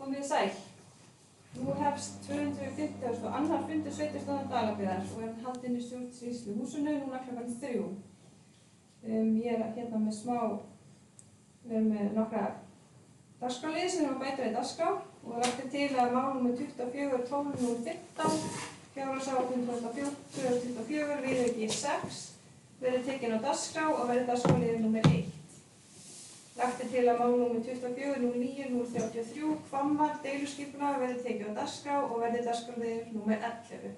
Komið sæl. Nú hefst 250. og annar fundur sveitarstjórnar Dalabyggðar og er haldinn í stjórnsýsluhúsinu núna klukkan 3. Ég hérna með nokkra dagskrárliði sem að bæta við dagskrá og lagt til að mál nr. 24/12/15 fjárhagsáætlun 2024 viðauki 6 verði tekin á dagskrá og verði dagskrárliður nr. 1. Lagt til að mál nr. 24/09/033 Hvammar deiluskipulag verði tekið á dagskrá og verði dagskrárliður nr. 11.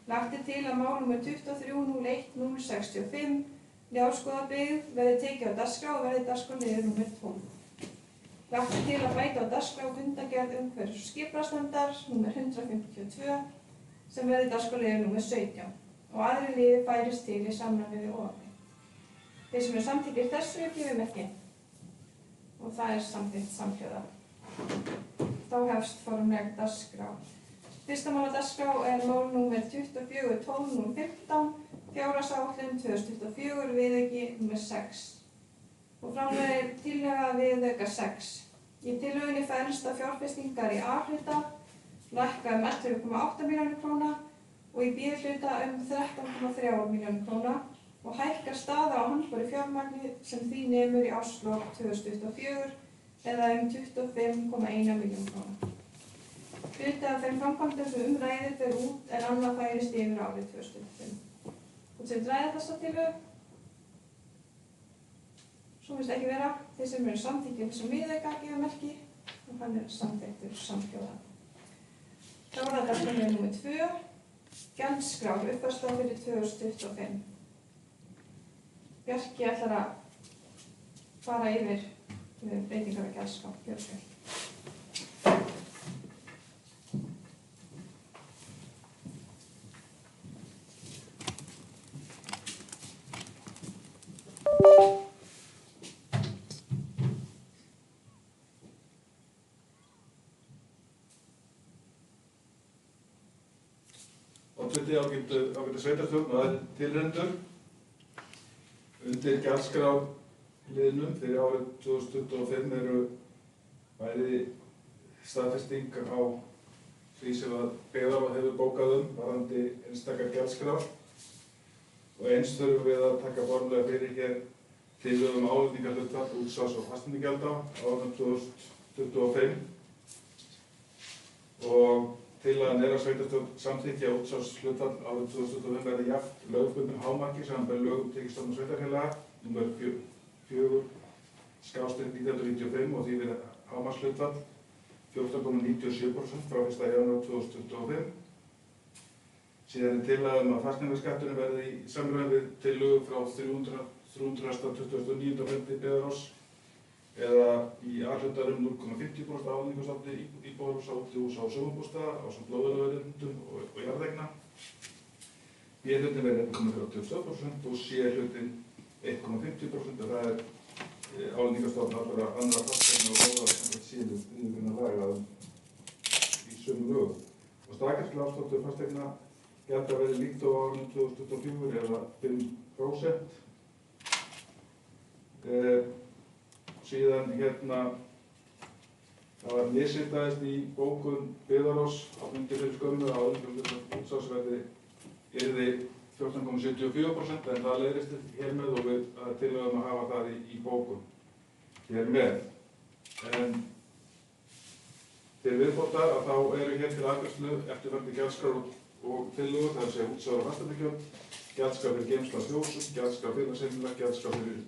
Lagt til að mál nr. 23/01/065 Ljárskoðabyggð verði tekið á dagskrá og verði dagskrárliður nr. 12. Lagt til að bæta á dagskrá fundargerð umhverfis- og skipulagsnefndar nr. 152 sem verði dagskrárliður nr. 17 og aðrir liðir færist til í samræmi við ofan. Þeir sem eru samþykkir þessu gefið merki og það er samþykkt samhljóða. Þá hefst formleg dagskrá. Fyrsta mál á dagskrá er mál nr. 24/12/015 fjárhagsáætlun 2024 viðauki nr. 6 og framlegir tillaga viðauka 6. Í tillögunni felst að fjárfestingar í A-hluta lækka 11,8 milljónir króna og í B-hluta 13,3 milljónir króna og hækkar staða á handbæru fjármagni sem því nemur í árslok 2024 eða 25,1 milljón króna. Hluti af þeim framkvæmdum sem ræðir fer út en annað færist yfir árið 2025. Þú sem ræða þessa tillögu? Svo virðist ekki vera. Þeir sem eru samþykkir þessum viðauka gefa merki og hann er samþykktur samhljóða. Þá er það dagskrárliður nr. 2. Gjaldskrár uppfærsla fyrir 2025. Bjarki ætlar að fara yfir breytingar á gjaldskrá. Gjörðu svo vel. Oddviti ágætu sveitarstjórn og aðrir tilreyndur. Undir gjaldskrárliðnum fyrir árið 2025 eru bæði staðfesting á því sem að byggðarráð hefur bókað varðandi einstakar gjaldskrár og eins þurfum við að taka formlega fyrir hér tillögu álagningarhlutfall útsvars- og fasteignagjalda á árinu 2025 og tillagan er að sveitarstjórn samþykkja útsvarshlutfall árið 2025 verði jafnt lögbundnu hámarki samanber lög um tekjustofna sveitarfélaga nr. 4/1995 og því verði hámarkshlutfall 14,97% frá 1. janúar 2025. Síðan er tillaga að fasteignaskatturinn verði í samræmi við tillögu frá 329. fundi byggðarráðs eða í A-hlutanum 0,50% álagningarstofni íbúðarhúsa, útihúsa og sumarbústaða ásamt lóðarauðlindum og jarðeigna. B-hlutin verði 1,32% og C-hlutin 1,50% og það er álagningarstofn allra annarra fasteigna og lóðar sem síðan viðurkenna laga í sömu lögum. Og staðgjaldskrárafsláttur fasteigna gjalda verði líkt á árinu 2024 eða 5%. Síðan það var misritaðist í bókun byggðarráðs á fundi fyrir skömmu að álagningarhlutfall útsvarsverði yrði 14,74% en það leiðist hér með og við tillögum að hafa það í bókun hér með. En til viðbótar að þá eru hér til afgreiðslu eftirfarandi gjaldskrár og tillögur, það er að segja útsvar og fasteignagjöld, gjaldskrár fyrir geymslu á fjósum, gjaldskrár félagsheimila, gjaldskrár fyrir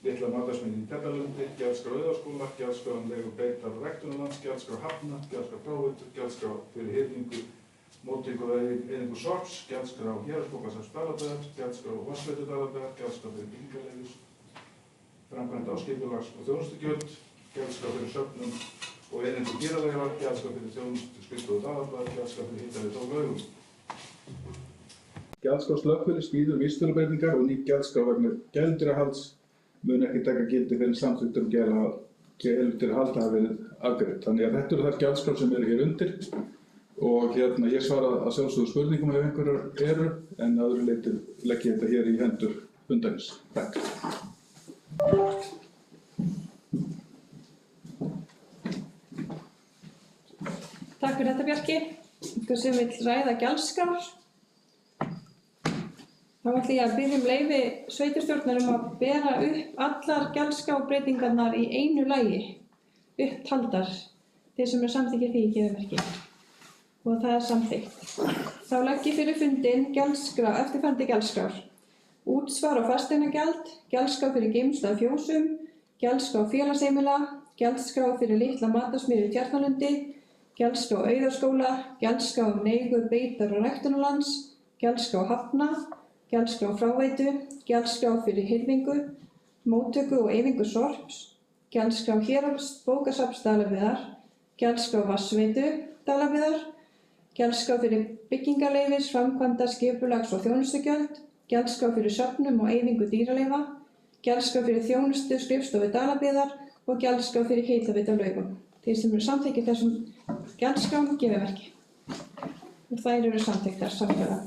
litla matarspennið í Tellalundi, gjaldskrá Auðarskóla, gjaldskrá leigu beitar og ræktunarlands, gjaldskrá hafna, gjaldskrá fráveitur, gjaldskrá fyrir hirðingu, móttöku og eyðingu sorps, gjaldskrá héraðsbókasafns Dalabyggðar, gjaldskrá Vatnsveitu Dalabyggðar, gjaldskrá fyrir byggingarleyfis, framkvæmda á skipulags- og þjónustugjöld, gjaldskrá fyrir söfnum og eyðingu dýraleifa, gjaldskrá fyrir þjónustuskrifstofu Dalabyggðar, gjaldskrá fyrir hitaveitu og laugum. Gjaldskrá slökkvilis bíður vísitölubreytingar og ný gjaldskrá vegna gæludýrahalds mun ekki taka gildi fyrir samþykktur gæludýrahald hafi verið afgreidd. Þannig að þetta eru þær gjaldskrár sem eru hér undir og ég svara að sjálfsögðu spurningum ef einhverjar eru en að öðru leyti legg ég þetta hér í hendur fundarins. Takk. er þetta Bjarki, einhver sem vill ræða gjaldskrár. Þá ætla ég að biðja leyfi sveitarstjórnar að bera upp allar gjaldskrárbreytingarnar í einu lagi, upptaldar. Þeir sem samþykkir því gefa merki. Og það samþykkt. Þá legg ég fyrir fundinn eftirfarandi gjaldskrár. Útsvar og fasteignagjald, gjaldskrá fyrir geymslu af fjósum, gjaldskrá félagsheimila, gjaldskrá fyrir litla matarsmiðju í Tjarnalundi, gjaldskrá Auðarskóla, gjaldskrá neigu beitar og ræktunarlands, gjaldskrá hafna, gjaldskrá fráveitu, gjaldskrá fyrir hirðingu, móttöku og eyðingu sorps, gjaldskrá Héraðsbókasafns Dalabyggðar, gjaldskrá vatnsveitu Dalabyggðar, gjaldskrá fyrir byggingarleyfis, framkvæmda, skipulags og þjónustugjöld, gjaldskrá fyrir söfnum og eyðingu dýraleyfa, gjaldskrá fyrir þjónustu skrifstofu Dalabyggðar og gjaldskrá fyrir hitaveitu á Laugum. Þeir sem eru samþykkir þessum gjaldskrám gefa merki. Og þær eru samþykktar samhljóða.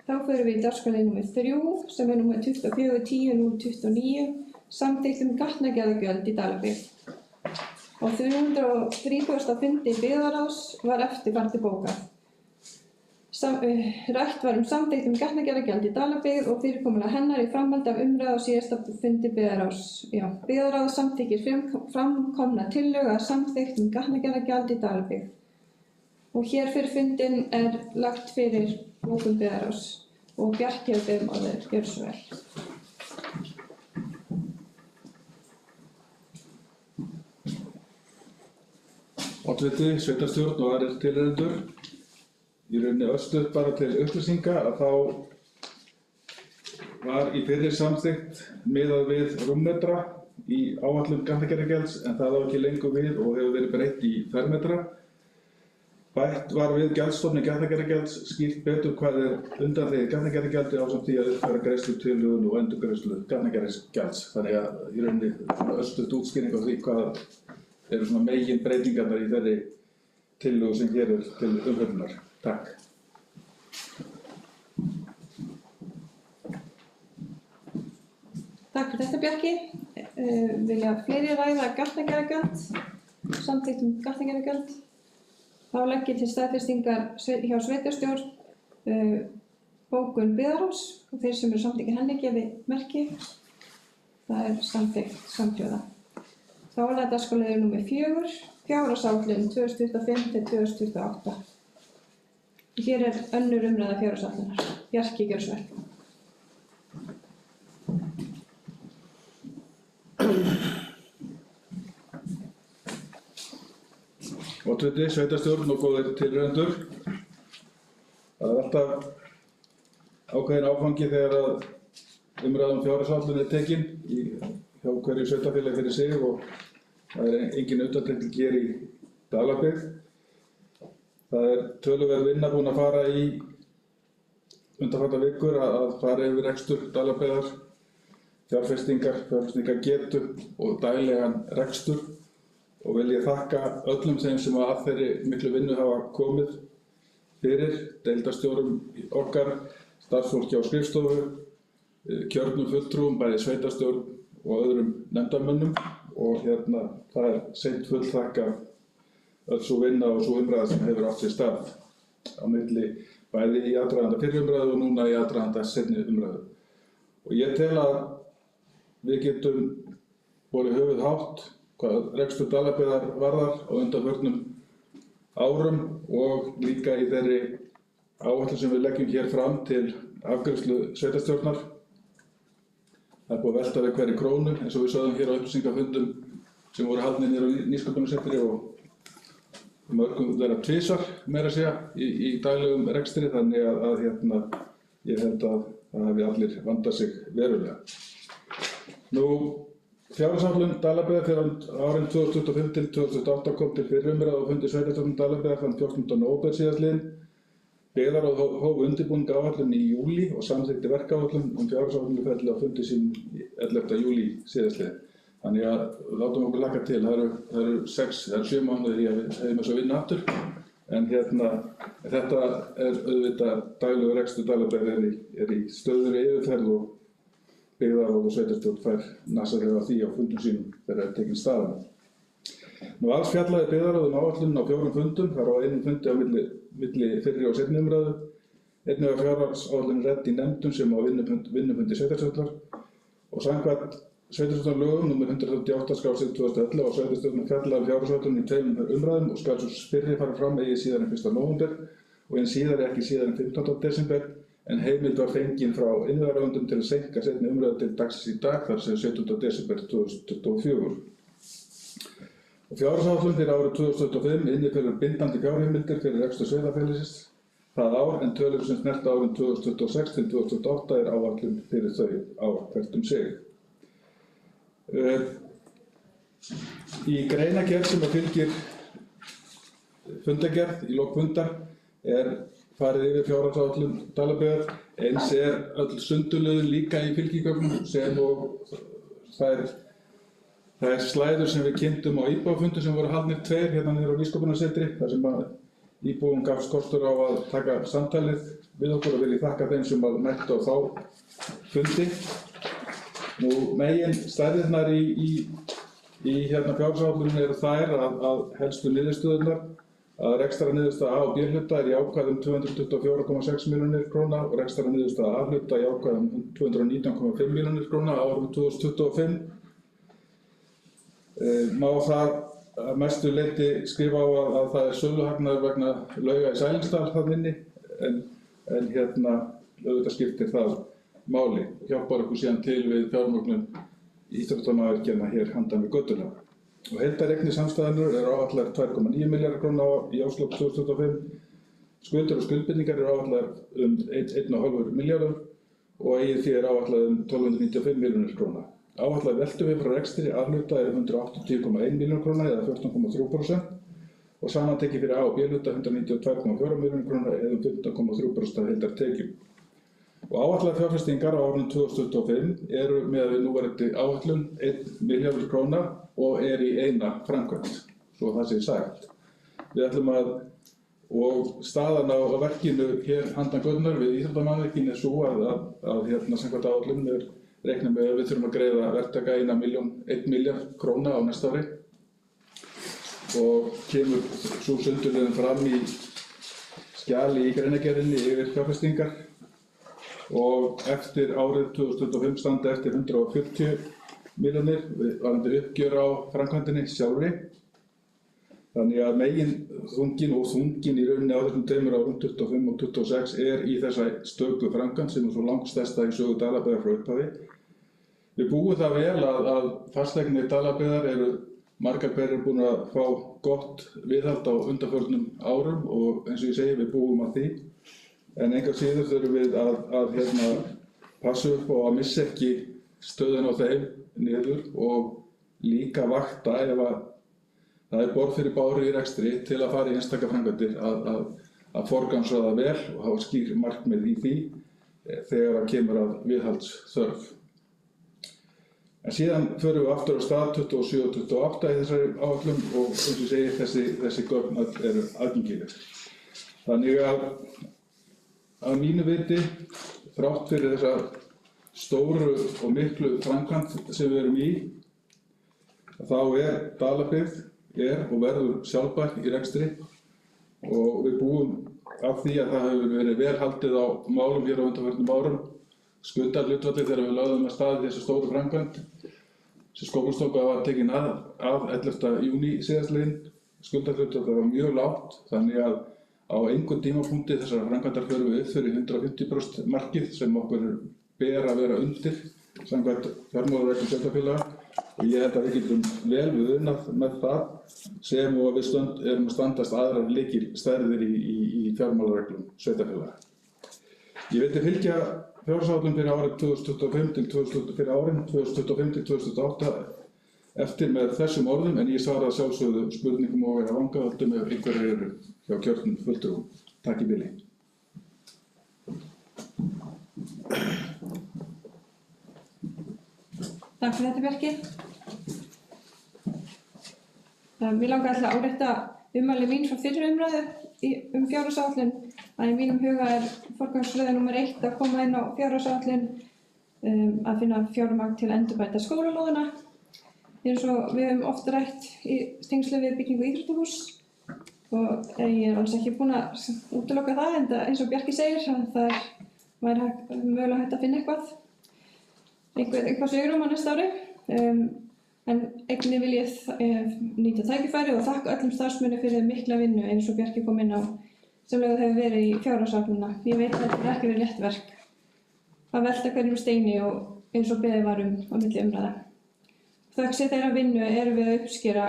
Þá förum við í dagskrárlið númer 3 sem er númer 24.10.029, samþykkt gatnagerðargjöld í Dalabyggð. Á 330. fundi byggðarráðs var eftirfarandi bókað. Rætt var samþykkt gatnagerðargjald í Dalabyggð og fyrirkomulag hennar í framhaldi af umræðu á síðasta fundi byggðarráðs. Byggðarráð samþykkir framkomna tillögu að samþykkt gatnagerðargjald í Dalabyggð. Og hér fyrir fundinn er lagt fyrir bókun byggðarráðs og Bjarki að beðum á þeir, gjörðu svo vel. Oddviti, sveitarstjórn og aðrir tilheyrendur. Í rauninni örstuð bara til upplýsinga að þá var í fyrri samþykkt miðað við rúmmetra í áætlun gatnagerðargjalds en það á ekki lengur við og hefur verið breytt í fermetra. Bætt var við gjaldstofni gatnagerðargjalds skýrt betur hvað undanþegið gatnagerðargjaldi ásamt því að uppfæra greiðslutilhögun og endurgreiðslu gatnagerðargjalds. Þannig að í rauninni örstuð útskýring á því hvað eru svona megin breytingarnar í þeirri tillögu sem hér er til umfjöllunar. Takk. Takk fyrir þetta Bjarki. Vilja fleiri ræða gatnagerðargjald, samþykkt gatnagerðargjald. Þá legg ég til staðfestingar hjá sveitarstjórn bókun byggðarráðs og þeir sem eru samþykkir henni gefi merki. Það er samþykkt samhljóða. Þá er það dagskrárliður númer 4, fjárhagsáætlun 2025 til 2028. Hér er önnur umræða fjárhagsáætlunar. Bjarki, gjörðu svo vel. Oddviti, sveitarstjórn og góðir tilheyrendur. Það er alltaf ákveðin áfangi þegar að umræðan fjárhagsáætlun er tekin hjá hverju sveitarfélagi fyrir sig og það er engin undantekning hér í Dalabyggð. Það er töluverð vinna búin að fara í undanfarnar vikur að fara yfir rekstur Dalabyggðar, fjárfestingargetu og daglegan rekstur og vil ég þakka öllum þeim sem að þeirri miklu vinnu hafa komið fyrir, deildarstjórum okkar, starfsfólki á skrifstofu, kjörnum fulltrúum, bæði sveitarstjórn og öðrum nefndarmönnum og það er seint fullþakka öll sú vinna og sú umræða sem hefur átt sér stað á milli bæði í aðdraganda fyrri umræðu og núna í aðdraganda seinni umræðu. Og ég tel að við getum borið höfuð hátt hvað rekstur Dalabyggðar varðar á undanförnum árum og líka í þeirri áætlun sem við leggjum hér fram til afgreiðslu sveitarstjórnar. Það er búið að velta við hverri krónu eins og við sögðum hér á upplýsingafundum sem voru haldnir niður á Nýsköpunarsetri og mörgum þeirra tvisvar meira að segja í daglegum rekstri þannig að ég held að það hafi allir vandað sig verulega. Fjárhagsáætlun Dalabyggðar fyrir árin 2025 til 2028 kom til fyrri umræðu á fundi sveitarstjórnar Dalabyggðar þann 14. nóvember síðastliðinn. Byggðarráð hóf undirbúningsáætlun í júlí og samþykkti verkáætlun fjárhagsáætlunarferli á fundi sínum 11. júlí síðastliðinn. Þannig að látum okkur hlakka til. Það eru 7 mánuðir í að við hefum þess að vinna aftur. En þetta er auðvitað daglegur rekstur Dalabyggðar er í stöðugri yfirferð og byggðarráð og sveitarstjórn fær nasar því á fundum sínum þegar er tekin staðan. Alls fjallaði byggðarráð áætlun á 4 fundum, þar á einum fundi á milli fyrri og seinni umræðu. Einnig var fjárhagsáætlunin rædd í nefndum sem á vinnufundi sveitarstjórnar og samkvæmt sveitarstjórnarlögum nr. 138/2011 var sveitarstjórnin fjallaði fjárhagsáætlun í 2 umræðum og skal sú fyrri fara fram eigi síðar en 1. nóvember og hinn síðari ekki síðar en 15. desember, en heimild var fengin frá innviðaráðuneytinu til að seinka seinni umræðu til dagsins í dag, þar sem 17. desember 2024. Og fjárhagsáætlun fyrir árið 2025 innifelur bindandi fjárheimildir fyrir rekstur sveitarfélagsins það ár, en tölur sem snerta árin 2026 til 2028 áætlun fyrir þau ár hvert sig. Í greinargerð sem fylgir fundargerð í lok fundar farið yfir fjárhagsáætlun Dalabyggðar, eins öll sundurliðun líka í fylgigögnum sem og þær slæður sem við kynntum á íbúafundi sem voru haldnir 2 hérna niður á Nýsköpunarsetri, þar sem íbúum gafst kostur á að taka samtalið við okkur og vil ég þakka þeim sem mættu á þá fundi. Megin stærðirnar í fjárhagsáætluninni eru þær að helstu niðurstöðurnar að rekstrarniðurstaða A og B hluta jákvæð 224,6 milljónir króna og rekstrarniðurstaða A hluta jákvæð 219,5 milljónir króna á árinu 2025. Má það að mestu leyti skrifa á að það söluhagnaður vegna lauga í Sælingsdal þarna inni, en auðvitað skiptir það máli og hjálpar okkur síðan til við fjármögnun íþróttamannvirkjanna hér handan við götuna. Og heildareignir samstæðunnar áætlaðar 2,9 milljarðar króna í árslok 2025, skuldir og skuldbindingar áætlaðar 1,5 milljarður og eigið fé áætlað 1295 milljónir króna. Áætlað veltufé frá rekstri A-hluta 180,1 milljón króna eða 14,3% og samantekið fyrir A og B-hluta 192,4 milljónir króna eða 15,3% af heildartekjum. Og áætlaðar fjárfestingar á árinu 2025 eru með við núverandi áætlun 1 milljarður króna og í eina framkvæmd, svo það sé sagt. Við ætlum og staðan á verkinu hér handan götunnar við íþróttamannvirkin sú að samkvæmt áætlun reikna með að við þurfum að greiða verktaka 1 milljarð króna á næsta ári og kemur sú sundurliðun fram í skjali í greinargerðinni yfir fjárfestingar og eftir árið 2025 standa eftir 140 milljónir varðandi uppgjör á framkvæmdinni sjálfri. Þannig að meginþunginn og þunginn í rauninni á þessum 2 árum, 25 og 26, í þessa stöku framkvæmd sem svo langstærsta í sögu Dalabyggðar frá upphafi. Við búum það vel að fasteignir Dalabyggðar margar hverjir búin að fá gott viðhald á undanförnum árum og eins og ég segi, við búum að því. En engu að síður þurfum við að passa upp og að missa ekki stöðun á þeim niður og líka vakta ef það borð fyrir báru í rekstri til að fara í einstaka framkvæmdir að forgangsraða vel og hafa skýr markmið í því þegar það kemur að viðhaldsþörf. En síðan förum við aftur á stað 27 og 28 í þessari áætlun og eins og ég segi þessi gögn eru aðgengileg. Þannig að mínu viti, þrátt fyrir þessa stóru og miklu framkvæmd sem við erum í, þá Dalabyggð og verður sjálfbær í rekstri og við búum af því að það hefur verið vel haldið á málum hér á undanförnum árum. Skuldahlutfallið þegar við lögðum af stað þessu stóru framkvæmd sem Skóflustunga var tekin að 11. júní síðastliðinn. Skuldahlutfallið var mjög lágt, þannig að á engum tímapunkti þessar framkvæmdar förum við upp fyrir 150% markið sem okkur ber að vera undir samkvæmt fjármálareglum sveitarfélaga og ég held að við getum vel við unnað með það sem og við erum að standast aðrar lykilstærðir í fjármálareglum sveitarfélaga. Ég vildi fylgja fjárhagsáætlun fyrir árin 2025 til 2028 eftir með þessum orðum en ég svara sjálfsögðu spurningum og er að vangaveltum ef einhverjir eru hjá kjörnum fulltrúum. Takk í bili. Takk fyrir þetta, Bjarki. Mér langar alltaf að árétta ummæli mín frá fyrri umræðu fjárhagsáætlun að í mínum huga forgangsröðun númer 1 að koma inn á fjárhagsáætlun að finna fjármagn til endurbæta skólalóðina eins og við höfum oft rætt í tengslu við byggingu íþróttahúss og ég alls ekki búin að útiloka það en eins og Bjarki segir að það væri mögulega hægt að finna eitthvað svigrúm á næsta ári. En einnig vil ég nýta tækifæri og þakka öllum starfsmönnum fyrir mikla vinnu eins og Bjarki kom inn á sem lögð hefur verið í fjárhagsafnina. Ég veit að þetta hefur ekki verið létt verk að velta hverjum steini og eins og beðið var á milli umræða. Þökk sé þeirra vinnu erum við að uppskera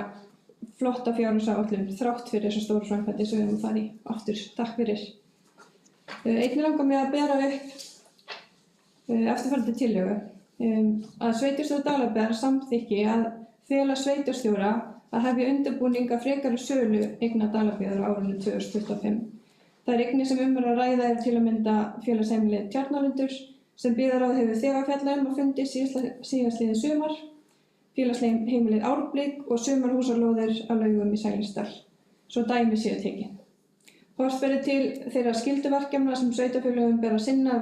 flotta fjárhagsáætlun þrátt fyrir þessar stóru framkvæmdir sem við höfum farið í aftur. Takk fyrir. Einnig langar mig að bera upp eftirfarandi tillögu að sveitarstjórn Dalabyggðar samþykki að fela sveitarstjóra að hefja undirbúning að frekari sölu eigna Dalabyggðar á árinu 2025. Þær eignir sem að ræða til að mynda félagsheimilið Tjarnarlundur sem byggðarráð hefur þegar fjallað á fundi síðastliðið sumar, félagsheimilið Árblík og sumarhúsalóðir á Laugum í Sælingsdal, svo dæmi séu tekin. Horft verði til þeirra skylduverkefna sem sveitarfélögum ber að sinna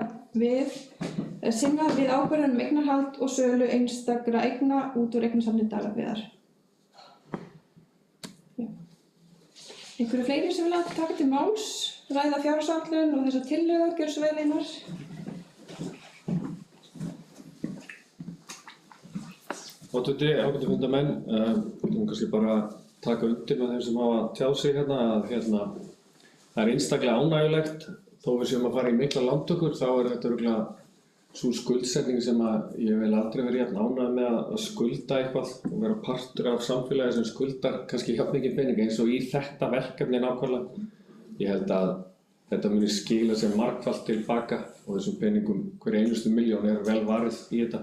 við ákvörðun eignarhald og sölu einstakra eigna út úr eignasafni Dalabyggðar. Einhverju fleiri sem vilja taka til máls, ræða fjárhagsáætlun og þessa tillögu, gjörðu svo vel Einar. Ágætu fundarmenn, kannski bara taka undir með þeim sem hafa tjáð sig hérna að það einstaklega ánægjulegt þó við séum að fara í mikla lántökur þá þetta örugglega sú skuldsetning sem ég vil aldrei verið jafn ánægður með að skulda eitthvað og vera partur af samfélagi sem skuldar kannski jafn mikið pening eins og í þetta verkefni nákvæmlega. Ég held að þetta muni skila sér margfalt tilbaka og þessum peningum hverja einustu milljón vel varið í þetta.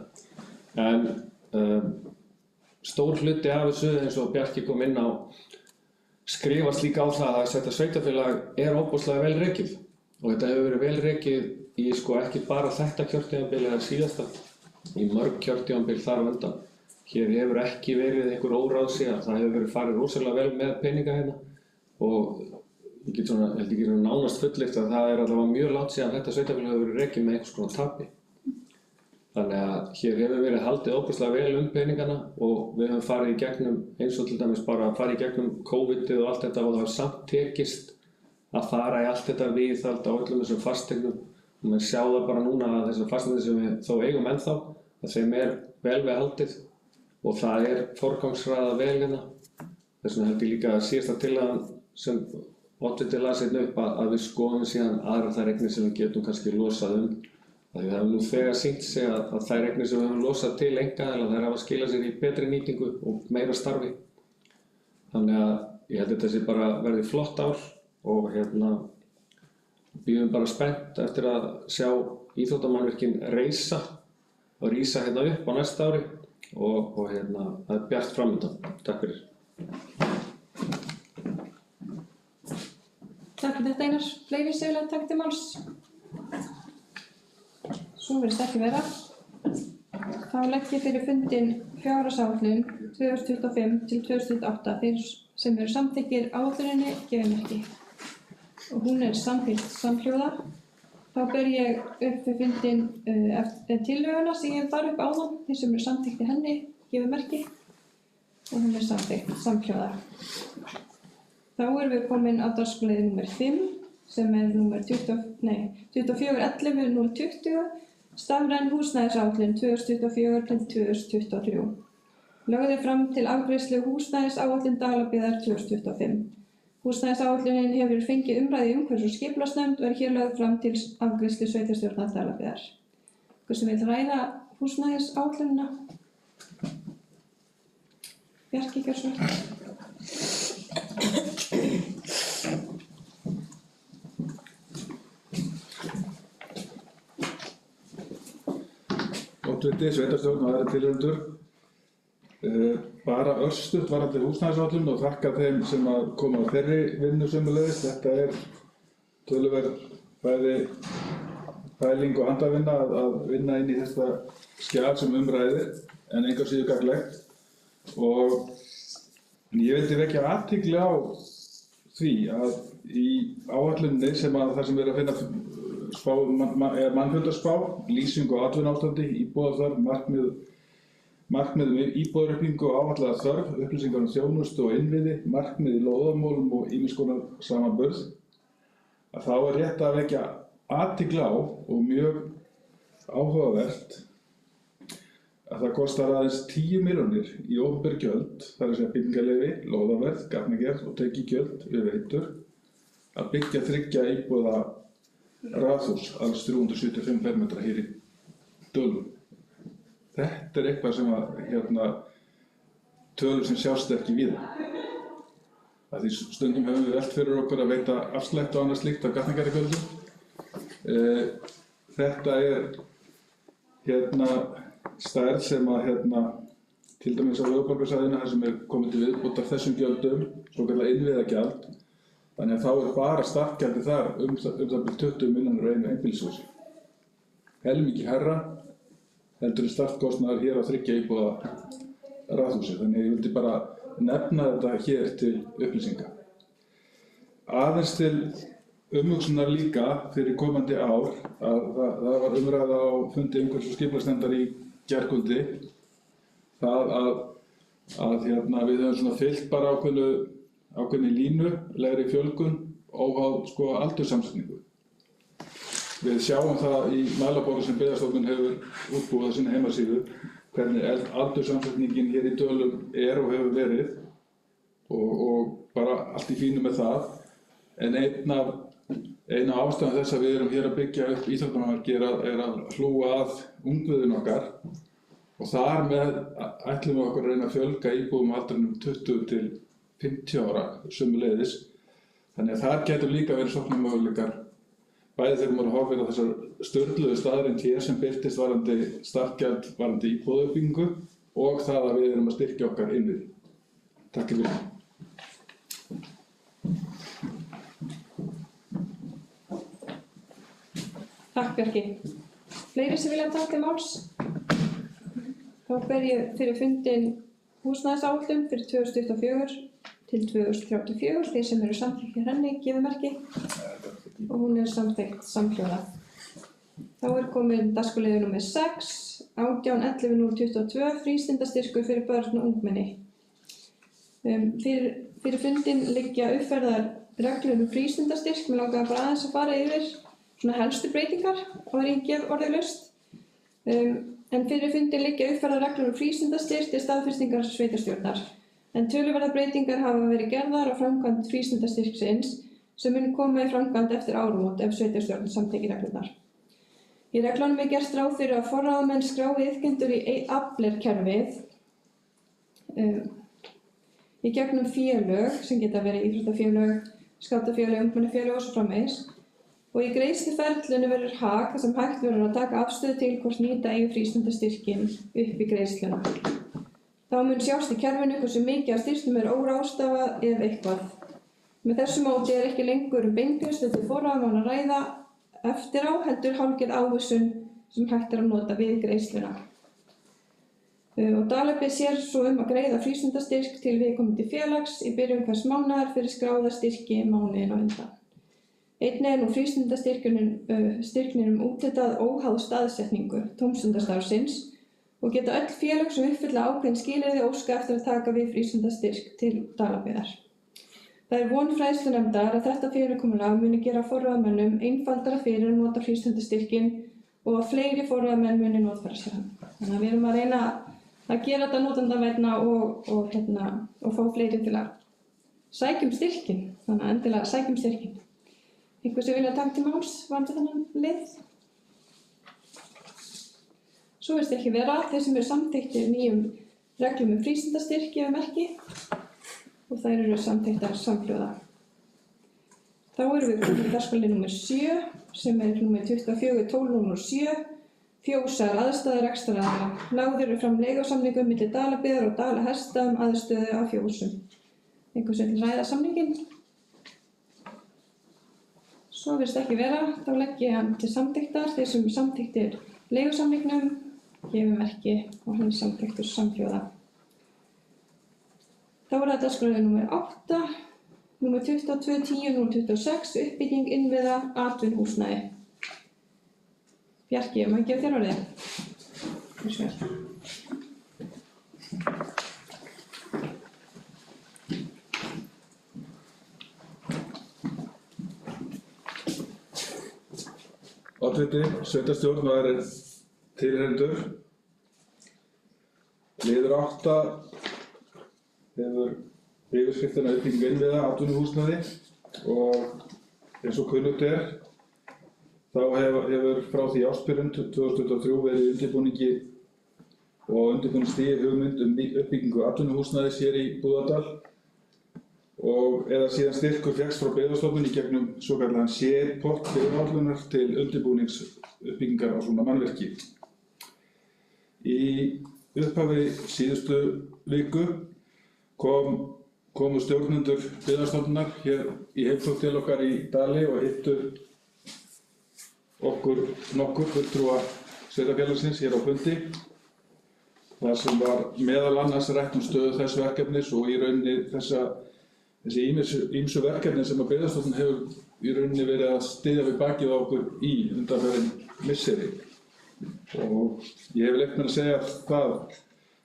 En stór hluti af þessu eins og Bjarki kom inn á skrifast líka á það að þetta sveitarfélag ofboðslega vel rekið og þetta hefur verið vel rekið í ekki bara þetta kjörtímabil eða síðasta, í mörg kjörtímabil þar á undan. Hér hefur ekki verið einhver óráðsía, það hefur verið farið rosalega vel með peninga hérna og ég held ekki nánast fullyrt að það allavega mjög langt síðan þetta sveitarfélag hefur verið rekið með einhvers konar tapi. Þannig að hér hefur verið haldið ógeðslega vel peningana og við höfum farið í gegnum eins og til dæmis bara farið í gegnum COVID-ið og allt þetta og það hefur samt tekist að fara í allt þetta viðhald á öllum þessum fasteignum og maður sjá það bara núna að þessar fasteignir sem við þó eigum ennþá að þeim vel við haldið og það forgangsraðað vel hérna. Þess vegna held ég líka að síðasta tillagan sem oddviti las hérna upp að við skoðum síðan aðrar þær eignir sem við getum kannski losað Það hefur nú þegar sýnt sig að þær eignir sem við höfum losað til einkaaðila þær hafa skilað sér í betri nýtingu og meira starfi. Þannig að ég held að þetta sé bara verði flott ár og bíðum bara spennt eftir að sjá íþróttamannvirkin rísa hérna upp á næsta ári og það bjart framundan. Takk fyrir. Takk fyrir þetta Einar. Fleiri sem vilja taka til máls? Svo virðist ekki vera. Þá legg ég fyrir fundinn fjárhagsáætlun 2025 til 2028 þeir sem eru samþykkir áætluninni gefa merki. Og hún samþykkt samhljóða. Þá ber ég upp fyrir fundinn tillöguna sem ég bar upp áðan. Þeir sem eru samþykktir henni gefa merki. Og hún samþykkt samhljóða. Þá erum við komin á dagskrárlið númer 5 sem númer 24.11.020 stafræn húsnæðisáætlun 2024 til 2023. Lögð fram til afgreiðslu húsnæðisáætlun Dalabyggðar 2025. Húsnæðisáætlunin hefur fengið umræðu í umhverfis- og skipulagsnefnd og hér lögð fram til afgreiðslu sveitarstjórnar Dalabyggðar. Einhver sem vill ræða húsnæðisáætlunina? Bjarki, gjörðu svo vel. Oddviti, sveitarstjórn og aðrir tilheyrendur. Bara örstutt varðandi húsnæðisáætlun og þakka þeim sem að koma á þeirri vinnu sömuleiðis. Þetta töluverð bæði pæling og handavinna að vinna inn í þetta skjal sem umræðir en engu að síður gagnlegt. Og ég vildi vekja athygli á því að í áætluninni sem að það sem við erum að finna mannfjöldaspá, lýsing og atvinnuástandi, íbúðaþörf, markmið markmið íbúðaruppbyggingu og áætlaða þörf, upplýsingar þjónustu og innviði, markmið í lóðamálum og ýmiss konar samanburð, að þá rétt að vekja athygli á og mjög áhugavert að það kostar aðeins 10 milljónir í opinber gjöld, þar að segja byggingarleyfi, lóðaverð, gatnagerð og tekjugjöld við veitur, að byggja 3 íbúða raðhús, alls 375 fermetra hér í Dölum. Þetta eitthvað sem að tölur sem sjást ekki víða. Því stundum höfum við velt fyrir okkur að veita afslætti og annað slíkt á gatnagerðargjöldum. Þetta stærð sem til dæmis á höfuðborgarsvæðinu þar sem komið til viðbótar þessum gjöldum, svokallað innviðagjald. Þannig að þá bara startgjaldið þar það bil 20 milljónir á einu einbýlishúsi. Helmingi hærra heldur startkostnaður hér á 3 íbúða raðhúsi. Þannig ég vildi bara nefna þetta hér til upplýsinga. Aðeins til umhugsunar líka fyrir komandi ár að það var umræða á fundi umhverfis- og skipulagsnefndar í gærkvöldi það að við höfum fylgt bara ákveðinni línu, legri fjölgun, óháð aldurssamsetningu. Við sjáum það í mælaborði sem Byggðastofnun hefur útbúið á sinni heimasíðu, hvernig aldurssamsetningin hér í Dölum og hefur verið og bara allt í fínu með það. En eina ástæðan þess að við erum hér að byggja upp íþróttamannapark er að hlúa að ungviðinu okkar og þar með ætlum við okkur að reyna að fjölga íbúðum á aldrinum 20 til 50 ára sömuleiðis. Þannig að þar getur líka verið sóknarmöguleikar, bæði þegar maður horfir á þessar sturluðu staðreynd hér sem birtist varðandi startgjald, varðandi íbúðauppbyggingu og það að við erum að styrkja okkar innviði. Takk fyrir. Takk Bjarki. Fleiri sem vilja taka til máls? Þá ber ég fyrir fundinn húsnæðisáætlun fyrir 2024 til 2034, þeir sem eru samþykktir henni gefið merki og hún samþykkt samhljóða. Þá komin dagskrárliður númer 6, 18.11.022, frístundastyrkur fyrir börn og ungmenni. Fyrir fundinn liggja uppfærðar reglur frístundastyrk. Mig langaði bara aðeins að fara yfir helstu breytingar og ég gef orðið laust. En fyrir fundinn liggja uppfærðar reglur frístundastyrk til staðfestingar sveitarstjórnar. En töluverðar breytingar hafa verið gerðar á framkvæmd frístundastyrksins sem mun koma í framkvæmd eftir áramót ef sveitarstjórn samþykkir reglurnar. Í reglunum gert ráð fyrir að forráðamenn skrái iðkendur í Afler-kerfið í gegnum félög sem geta verið íþróttafélög, skátafélög, ungmennafélög og svo framvegis. Og í greiðsluferlinu verður hag þar sem hægt verður að taka afstöðu til hvort nýta eigi frístundastyrkinn upp í greiðsluna. Þá mun sjást í kerfinu hversu mikið af styrknum óráðstafað ef eitthvað. Með þessu móti ekki lengur beingreiðslu til forráðamanna að ræða eftir á, heldur hálfgerð ávísun sem hægt að nota við greiðsluna. Og Dalabið sér svo að greiða frístundastyrk til viðkomandi félags í byrjun hvers mánaðar fyrir skráða styrki mánuðinn á undan. Einnig nú frístundastyrknum úthlutað óháð staðsetningu tómstundastarfsins og geta öll félag sem uppfylla ákveðin skilyrði óska eftir að taka við frístundastyrk til Dalabyggðar. Það von fræðslunefndar að þetta fyrirkomulag muni gera forráðamönnum einfaldara fyrir að nota frístundastyrkinn og að fleiri forráðamenn muni notfæra sér hann. Þannig að við erum að reyna að gera þetta notendavænna og fá fleiri til að sækjum styrkinn. Þannig að endilega sækjum styrkinn. Einhver sem vilja taka til máls varðandi þennan lið? Svo virðist ekki vera þeir sem eru samþykktir nýjum reglum frístundastyrk gefið merki og þær eru samþykktar samhljóða. Þá erum við komin í dagskrárlið númer 7 sem númer 24.12.07, fjósar aðstæður rekstraraðila. Lagður eru fram leigusamningur milli Dalabyggðar og Dalahesta aðstöðu á fjósum. Einhver sem vil ræða samninginn? Svo virðist ekki vera, þá legg ég hann til samþykktar. Þeir sem samþykktir leigusamningnum gefið merki og hann samþykktur samhljóða. Þá það dagskrárlið númer 8, númer 22.10.026, uppbygging innviða atvinnuhúsnæði. Bjarki, má ég gefa þér orðið? Oddviti, sveitarstjórn og aðrir tilheyrendur. Liður 8 hefur yfirskriftina uppbygging innviða atvinnuhúsnæði og eins og kunnugt þá hefur frá því ársbyrjun 2023 verið í undirbúningi og undirbúningsstigi hugmynd uppbyggingu atvinnuhúsnæðis hér í Búðardal og eða síðan styrkur fékkst frá Byggðastofnun í gegnum svokallaðan sérpott byggðaáætlunar til undirbúnings uppbyggingar á svona mannvirki. Í upphafi síðustu viku komu stjórnendur Byggðastofnunar hér í heimsókn til okkar í Dali og hittu okkur nokkur fulltrúa sveitarfélagsins hér á fundi. þar sem var meðal annars rætt stöðu þess verkefnis og í rauninni þessi ýmsu verkefni sem að Byggðastofnun hefur í rauninni verið að styðja við bakið á okkur í undanfarin misseri. Og ég hef leyft mér að segja það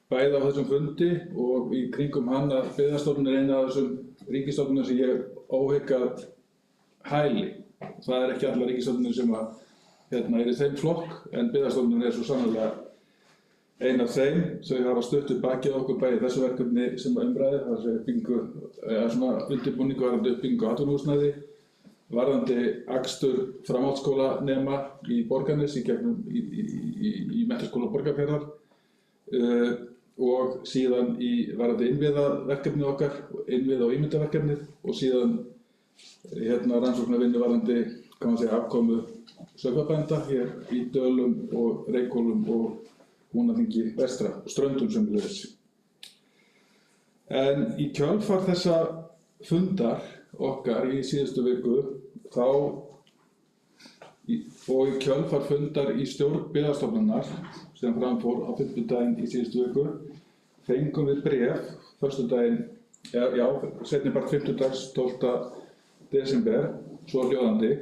bæði á þessum fundi og í kringum hann að Byggðastofnun er eina af þessum ríkisstofnunum sem ég óhygg að hæli. Það er ekki allar ríkisstofnunir sem að er í þeim flokk, en Byggðastofnun er svo sannarlega ein af þeim. Þau hafa stutt við bakið á okkur bæði þessu verkefni sem umræði, það er undirbúningu varðandi uppbyggingu atvinnuhúsnæði, varðandi akstur framhaldsskólanema í Borgarnesi í Menntaskóla Borgarfjarðar og síðan varðandi innviðaverkefnið okkar, innviða- og ímyndaverkefnið og síðan rannsóknarvinnu varðandi afkomu sauðfjárbænda hér í Dölum og Reykhólum og Húnaþingi vestra og Ströndum sömuleiðis. En í kjölfar þessa fundar okkar í síðustu viku og í kjölfar fundar í stjórn Byggðastofnunar sem framfór á fimmtudaginn í síðustu viku fengum við bréf föstudaginn, seinnipart fimmtudags 12. desember, svo hljóðandi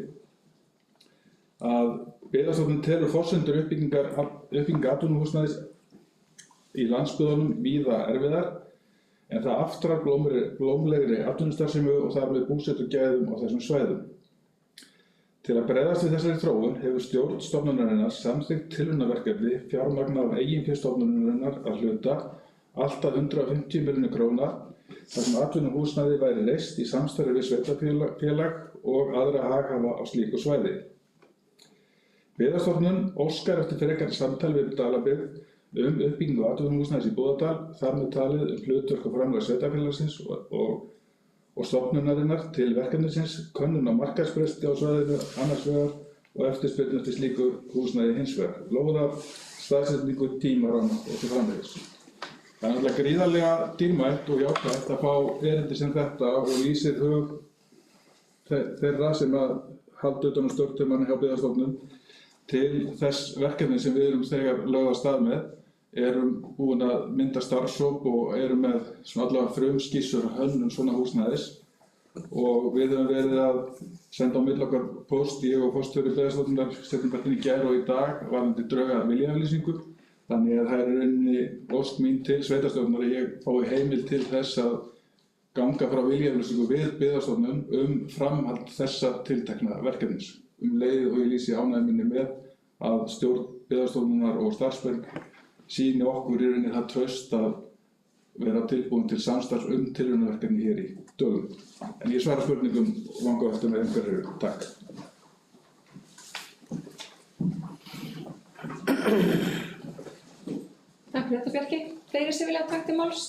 að Byggðastofnun telur forsendur uppbyggingar atvinnuhúsnæðis í landsbyggðunum víða erfiðar, en það aftrar blómlegri atvinnustarfsemi og þar með búsetugæðum á þessum svæðum. Til að bregðast við þessari þróun hefur stjórn stofnunarinnar samþykkt tilraunaverkefni fjármagnað af eiginfé stofnunarinnar að hluta allt að 150 milljónir króna þar sem atvinnuhúsnæði væri reist í samstarfi við sveitarfélag og aðra haghafa á slíku svæði. Byggðastofnun óskar eftir frekara samtal við Dalabyggð uppbyggingu atvinnuhúsnæðis í Búðardal, þar með talið hlutverk og framlag sveitarfélagsins og stofnunarinnar til verkefnisins, könnun á markaðsbresti á svæðinu annars vegar og eftirspurn eftir slíku húsnæði hins vegar, lóðar, staðsetningu, tímaramma og svo framvegis. Það er náttúrulega gríðarlega dýrmætt og jákvætt að fá erindi sem þetta og lýsir hug þeirra sem að halda utan á stjórnarmanni hjá Byggðastofnun til þess verkefni sem við erum þegar lögð af stað með, erum búin að mynda starfshóp og erum með allavega frumskissur hönnun svona húsnæðis og við höfum verið að senda á milli okkar póst, ég og forstjóri Byggðastofnunar setjumpartin í gær og í dag varðandi drög að viljayfirlýsingu. Þannig að það er í rauninni ósk mín til sveitarstjórnar að ég fái heimild til þess að ganga frá viljayfirlýsingu við Byggðastofnun framhald þessa tiltekna verkefnis. Leið og ég lýsi ánægju minni með að stjórn Byggðastofnunar og starfsmenn sýni okkur í rauninni það traust að vera tilbúin til samstarfs tilraunaverkefni hér í Dölum. En ég svara spurningum vangaveltum með einhverju. Takk. Takk fyrir þetta, Bjarki. Fleiri sem vilja taka til máls?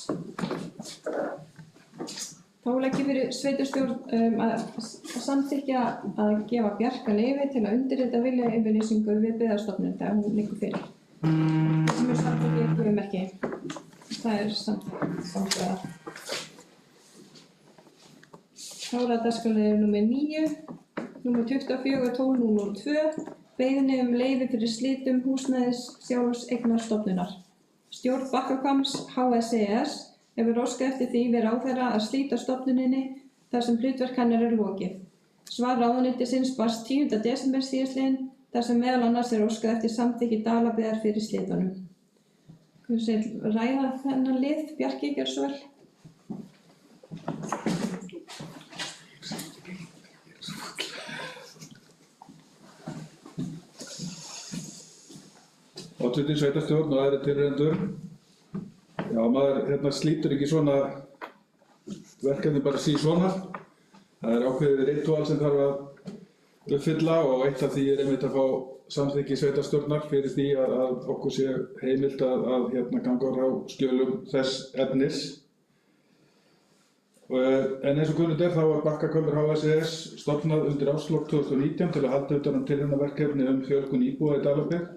Þá legg ég fyrir sveitarstjórn að samþykkja að gefa Bjarka leyfi til að undirrita viljayfirlýsingu við Byggðastofnun þegar hún liggur fyrir. Það sem samþykki ekki. Það er samþykka. Þá er það dagskrárliður númer 9, númer 24/12/02, beiðni leyfi fyrir slitum húsnæðis sjálfseignarstofnunar. Stjórn Bakkahvamms HSES hefur óskað eftir því við ráðherra að slíta stofnuninni þar sem hlutverk hennar er lokið. Svar ráðuneytisins barst 10. desember síðastliðinn þar sem meðal annars er óskað eftir samþykki Dalabyggðar fyrir slitunum. Ræða þennan lið, Bjarki, gjörðu svo vel. Oddviti, sveitarstjórn og aðrir tilheyrendur. Já, maður slítur ekki svona verkefni bara svona. Það er ákveðið ritúal sem þarf að uppfylla og eitt af því er einmitt að fá samþykki sveitarstjórnar fyrir því að okkur sé heimilt að ganga frá skjölum þess efnis. En eins og kunnugt þá var Bakkahvammur HSES stofnað undir árslok 2019 til að halda utan um tilraunaverkefni fjölgun íbúða í Dalabyggð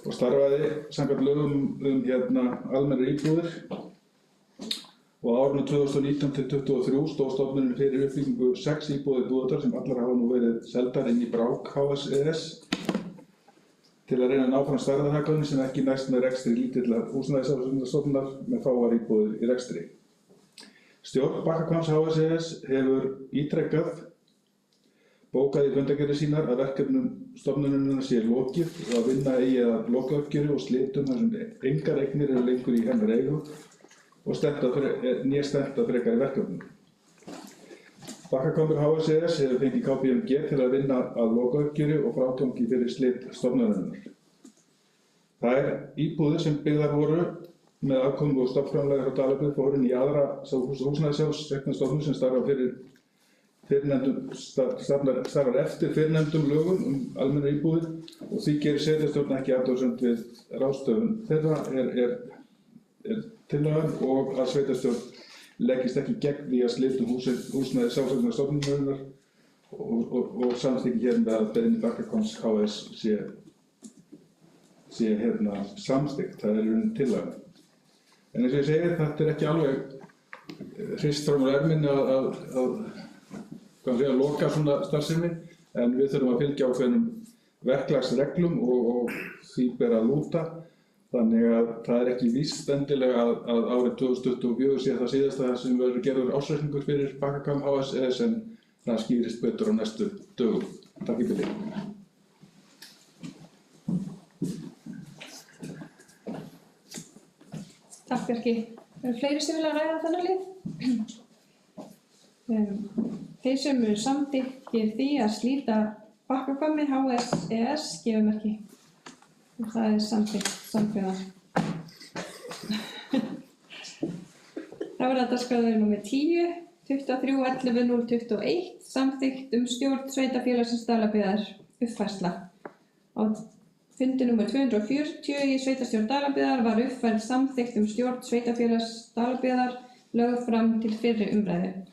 og starfaði samkvæmt lögum almennar íbúðir. Og á árinu 2019 til 2023 stóð stofnunin fyrir uppbyggingu 6 íbúða í Búðardal sem allar hafa nú verið seldar inn í Brák HSES til að reyna að ná fram stærðarhagkvæmni sem ekki næst með rekstri lítillar húsnæðisstofnunar með fáar íbúðir í rekstri. Stjórn Bakkahvamms HSES hefur ítrekað bókað í fundargerðir sínar að verkefnum stofnunarinnar sé lokið og að vinna eigi að lokauppgjöri og slitum þar sem engar eignir eru lengur í hennar eigu og stefnt að frekari verkefnum. Bakkahvammur HSES hefur fengið KPMG til að vinna að lokauppgjöri og frágangi fyrir slit stofnunarinnar. Þær íbúðir sem byggðar voru með afkomu og stofnframlaga frá Dalabyggð fóru inn í aðra húsnæðisstofnun sem starfar eftir fyrrnefndum lögum almennar íbúðir og því gerir sveitarstjórn ekki athugasemd við ráðstöfun þeirra er tillagan og að sveitarstjórn leggist ekki gegn því að slitum húsnæði sjálfseignarstofnunarinnar og samþykki hér með að beiðni Bakkahvamms HSES sé samþykkt. Það er í rauninni tillagan. En eins og ég segi, þetta er ekki alveg hrist fram úr erminni að loka svona starfsemi, en við þurfum að fylgja ákveðnum verklagsreglum og því ber að lúta. Þannig að það er ekki víst endilega að árið 2024 sé það síðasta sem verður gerður ársreikningur fyrir Bakkahvamm HSES en það skýrist betur á næstu dögum. Takk í bili. Takk Bjarki. Eru fleiri sem vilja ræða þennan lið? Þeir sem eru samþykkir því að slíta Bakkahvammi HSES gefumerki. Og það er samþykkt samhljóða. Það var að dagskrárliður númer 10, 23.11.021, samþykkt stjórn sveitarfélagsins Dalabyggðar uppfærsla. Á fundi númer 240 í sveitarstjórn Dalabyggðar var uppfærð samþykkt stjórn sveitarfélags Dalabyggðar lögð fram til fyrri umræðu.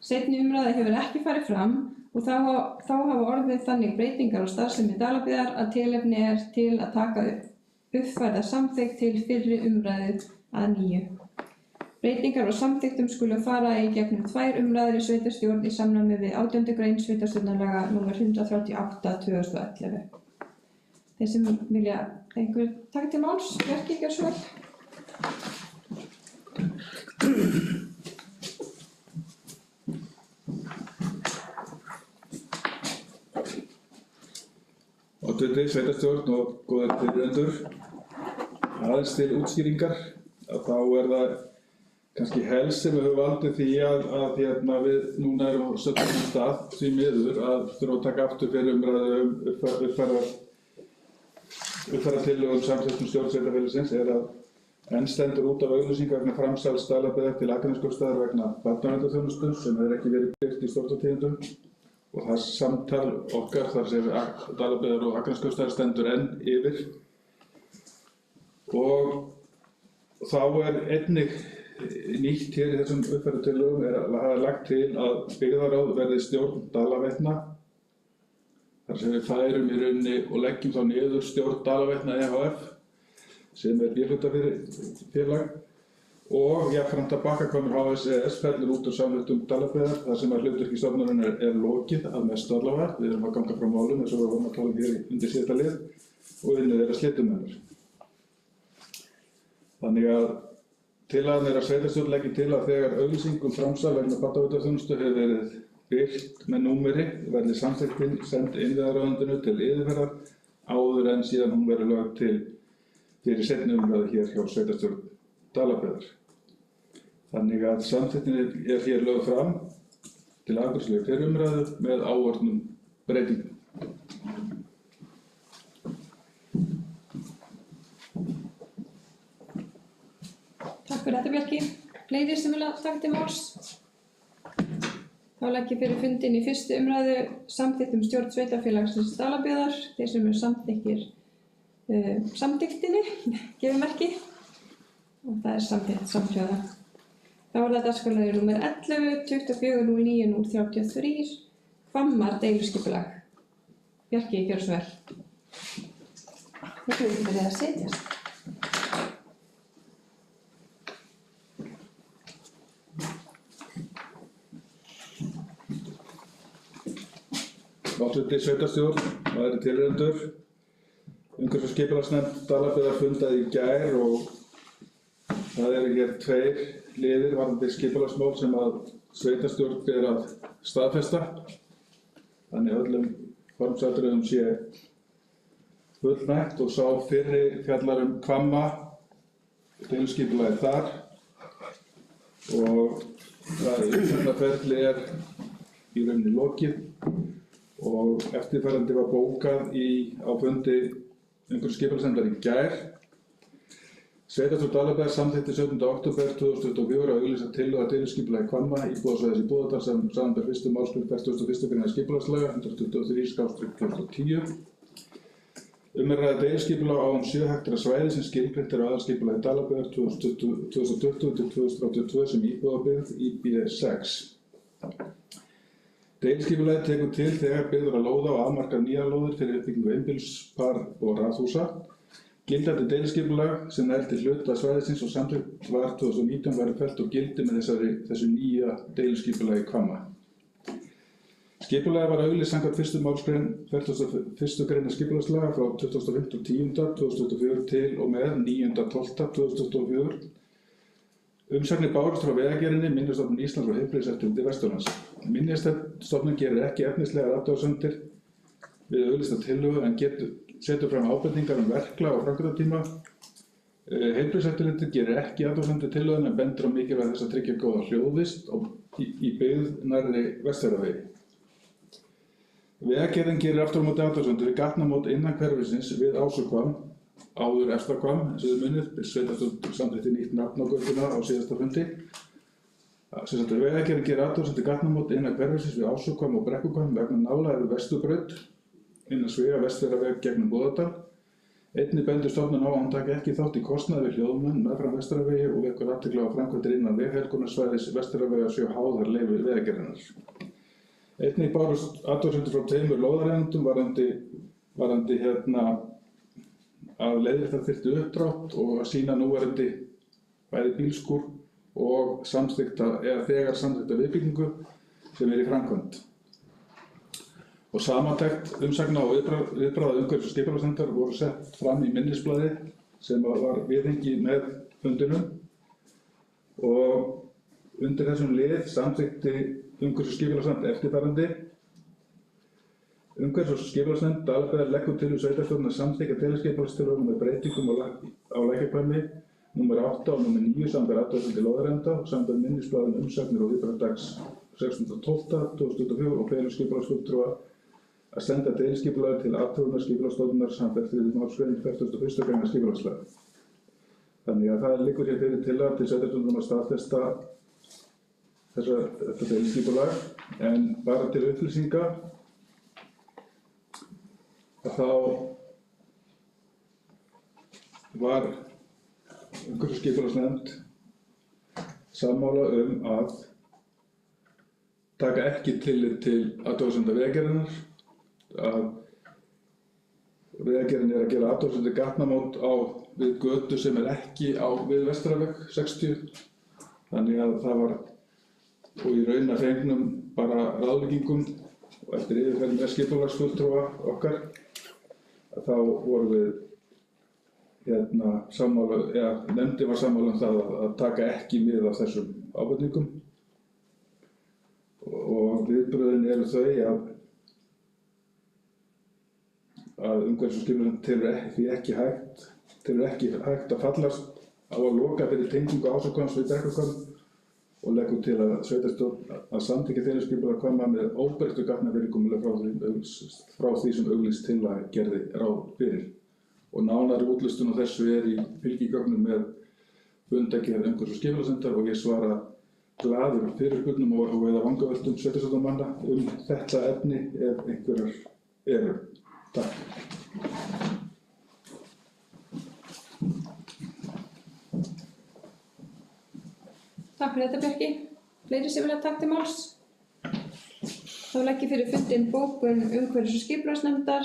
Seinni umræða hefur ekki farið fram og þá hafa orðið þannig breytingar á starfsemi Dalabyggðar að tilefni er til að taka uppfærða samþykkt til fyrri umræðu að nýju. Breytingar á samþykktum skulu fara í gegnum 2 umræður í sveitarstjórn í samræmi við 18. grein sveitarstjórnarlaga nr. 138/2011. Þeir sem vilja einhver taka til máls, Bjarki, gjörðu svo vel. Oddviti, sveitarstjórn og góðir tilheyrendur. Aðeins til útskýringar að þá er það kannski helst sem við höfum valdið því að við núna erum á stöðum stað því miður að þurfa að taka aftur fyrir umræðu uppfæra tillögum samþykktum stjórn sveitarfélagsins er að enn stendur út af auglýsingar vegna framsals Dalabyggðar til Akraneskaupstaðar vegna barnaverndarþjónustu sem hefur ekki verið birt í stjórnartíðindum og það samtal okkar þar sem Dalabyggðar og Akraneskaupstaðar stendur enn yfir og þá er einnig nýtt hér í þessum uppfærutillögum er að hafa lagt til að byggðarráð verði stjórn Dalaveitna þar sem við færum í rauninni og leggjum þá niður stjórn Dalaveitna EHF sem er B-hlutafélag og jafnframt að Bakkahvammur HSES fellur út úr samþykktum Dalabyggðar þar sem að hlutverki stofnunarinnar er lokið að mestu allavega. Við erum að ganga frá málum eins og við vorum að tala hér undir síðasta lið og unnið að slitum hennar. Þannig að tillagan er að sveitarstjórn leggi til að þegar auglýsingum framsal vegna barnaverndarþjónustu hefur verið birt með númeri verði samþykktin send innviðaráðuneytinu til yfirferðar áður en síðan hún verður lögð til fyrir seinni umræðu hér hjá sveitarstjórn Dalabyggðar. Þannig að samþykktin er hér lögð fram til afgreiðslu í fyrri umræðu með áorðnum breytingum. Bjarki, fleiri sem vilja taka til máls? Þá legg ég fyrir fundinn í fyrstu umræðu samþykkt stjórn sveitarfélagsins Dalabyggðar. Þeir sem eru samþykkir samþykktinni, gefið merki. Og það er samþykkt samhljóða. Þá er það dagskrárliður númer 11, 24.09.33, Hvammar deiliskipulag. Bjarki, gjörðu svo vel. Þú getur verið að setjast. Háttvirti sveitarstjórn, aðrir tilheyrendur, umhverfis- og skipulagsnefnd Dalabyggðar fundaði í gær og það eru hér 2 liðir varðandi skipulagsmál sem að sveitarstjórn er að staðfesta. Þannig öllum formsatriðum sé fullnægt og sá fyrri fjallar Hvamma, deiliskipulagið þar og það umsóknarferli í rauninni lokið. Og eftirfarandi var bókað á fundi umhverfis- og skipulagsnefndar í gær. Sveitarstjórn Dalabyggðar samþykkti 17. október 2024 að auglýsa tillögu að deiliskipulagi Hvamma íbúðasvæðis í Búðardal samanber 1. málsgrein 41. grein skipulagslaga 123/2010. Er að ræða deiliskipulag á 7 hektara svæði sem skilgreint er á aðalskipulagi Dalabyggðar 2020-2032 sem íbúðabyggð IB6. Deiliskipulagið tekur til þegar byggð er að lóða og afmarkað nýjar lóðir fyrir uppbyggingu einbýlishúsa og raðhúsa. Gildandi deiliskipulag sem nær til hluta svæðisins og samþykkt var 2019 verður fellt úr gildi með þessu nýja deiliskipulagi Hvamma. Skipulagið var auglýst samkvæmt 1. málsgrein 41. grein skipulagslaga frá 25.10.2024 til og með 9.12.2024. Umsagnir bárust frá Vegagerðinni, Minjastofnun Íslands og Heilbrigðiseftirliti Vesturlands. Minjastofnun gerir ekki efnislegar athugasemdir við auglýsta tillögu en setur fram ábendingar verklag og framkvæmdatíma. Heilbrigðiseftirlitið gerir ekki athugasemdir tillögunnar en bendir á mikilvægi þess að tryggja góða hljóðvist í byggð nærri Vestfjarðavegi. Vegagerðin gerir aftur á móti athugasemdir við gatnamót innan hverfisins við Ásahvamm, áður Efstahvamm, eins og þið munið, sveitarstjórn samþykkti nýtt nafn á götuna á síðasta fundi. Vegagerðin gerir athugasemdir gatnamót innan hverfisins við Ásahvamm og Brekkuhvamm vegna nálægðar við Vesturbraut innan svega Vestfjarðaveg gegnum Búðardal. Einnig bendir stofnunin á að hún taki ekki þátt í kostnaði við hljóðmenn meðfram Vestfjarðavegi og vekur athygli á framkvæmdir innan veghelgunarsvæðis Vestfjarðavegar séu háðar leyfi Vegagerðarinnar. Einnig bárust athugasemdir frá 2 lóðareigendum varðandi að leiðrétta þyrfti uppdrátt og að sýna núverandi bæði bílskúr og þegar samþykkta viðbyggingu sem í framkvæmd. Og samantekt umsagna og viðbragða umhverfis- og skipulagsnefndar voru sett fram í minnisblaði sem var viðhengi með fundinum og undir þessum lið samþykkti umhverfis- og skipulagsnefnd eftirfarandi. Umhverfis- og skipulagsnefnd Dalabyggðar leggur til við sveitarstjórn að samþykkja deiliskipulagstillögu með breytingum á Lækjahvammi nr. 8 og nr. 9 samanber athugasemdir lóðareigenda og samanber minnisblaði umsagnir og viðbragð dags 16.12.2024 og felur skipulagsfulltrúa að senda deiliskipulagið til athugunar Skipulagsstofnunar samanber 3. málsgrein 41. grein skipulagslaga. Þannig að það liggur hér fyrir tillaga til sveitarstjórnar að staðfesta þetta deiliskipulag en bara til upplýsinga að þá var umhverfis- og skipulagsnefnd sammála að taka ekki tillit til athugasemda Vegagerðarinnar, að Vegagerðin að gera athugasemdir gatnamót við götu sem ekki við Vestfjarðaveg 60, þannig að það var og í raun að fengnum bara ráðleggingum og eftir yfirferð með skipulagsfulltrúa okkar að þá vorum við nefndin var sammála það að taka ekki mið af þessum ábendingum og viðbrögðin eru þau að umhverfis- og skipulagsnefnd telur ekki hægt að fallast á að loka fyrir tengingu Ásahvamms við Brekkuhvamm og leggur til að sveitarstjórn að samþykkja deiliskipulag Hvamma með óbreyttu gatnafyrirkomulagi frá því sem auglýst tillaga gerði ráð fyrir. Og nánari útlistun á þessu í fylgigögnum með fundargerð umhverfis- og skipulagsnefndar og ég svara glaður fyrirspurnum og eða vangaveltum sveitarstjórnarmanna þetta efni ef einhverjar eru. Takk. Takk fyrir þetta, Bjarki. Fleiri sem vilja taka til máls? Þá legg ég fyrir fundinn bókun umhverfis- og skipulagsnefndar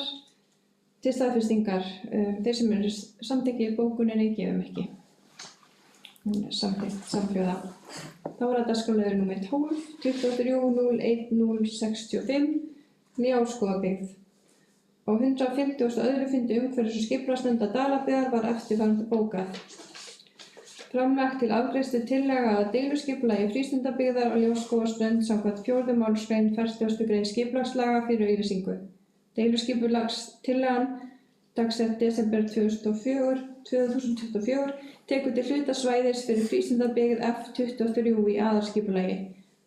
til staðfestingar. Þeir sem eru samþykkið bókuninni gefum ekki. Hún er samþykkt samhljóða. Þá er það dagskrárliður númer 12, 23.01.065, Njálsskógabyggð. Á 152. fundi umhverfis- og skipulagsnefndar Dalabyggðar var eftirfarandi bókað. Framlagt til afgreiðslu tillaga að deiluskipulagi frístundabyggðar á Ljós-Skógarströnd samkvæmt 4. málsgrein 40. grein skipulagslaga fyrir auglýsingu. Deiluskipulagstillagan dagsett desember 2024 tekur til hluta svæðis fyrir frístundabyggð F23 í aðalskipulagi.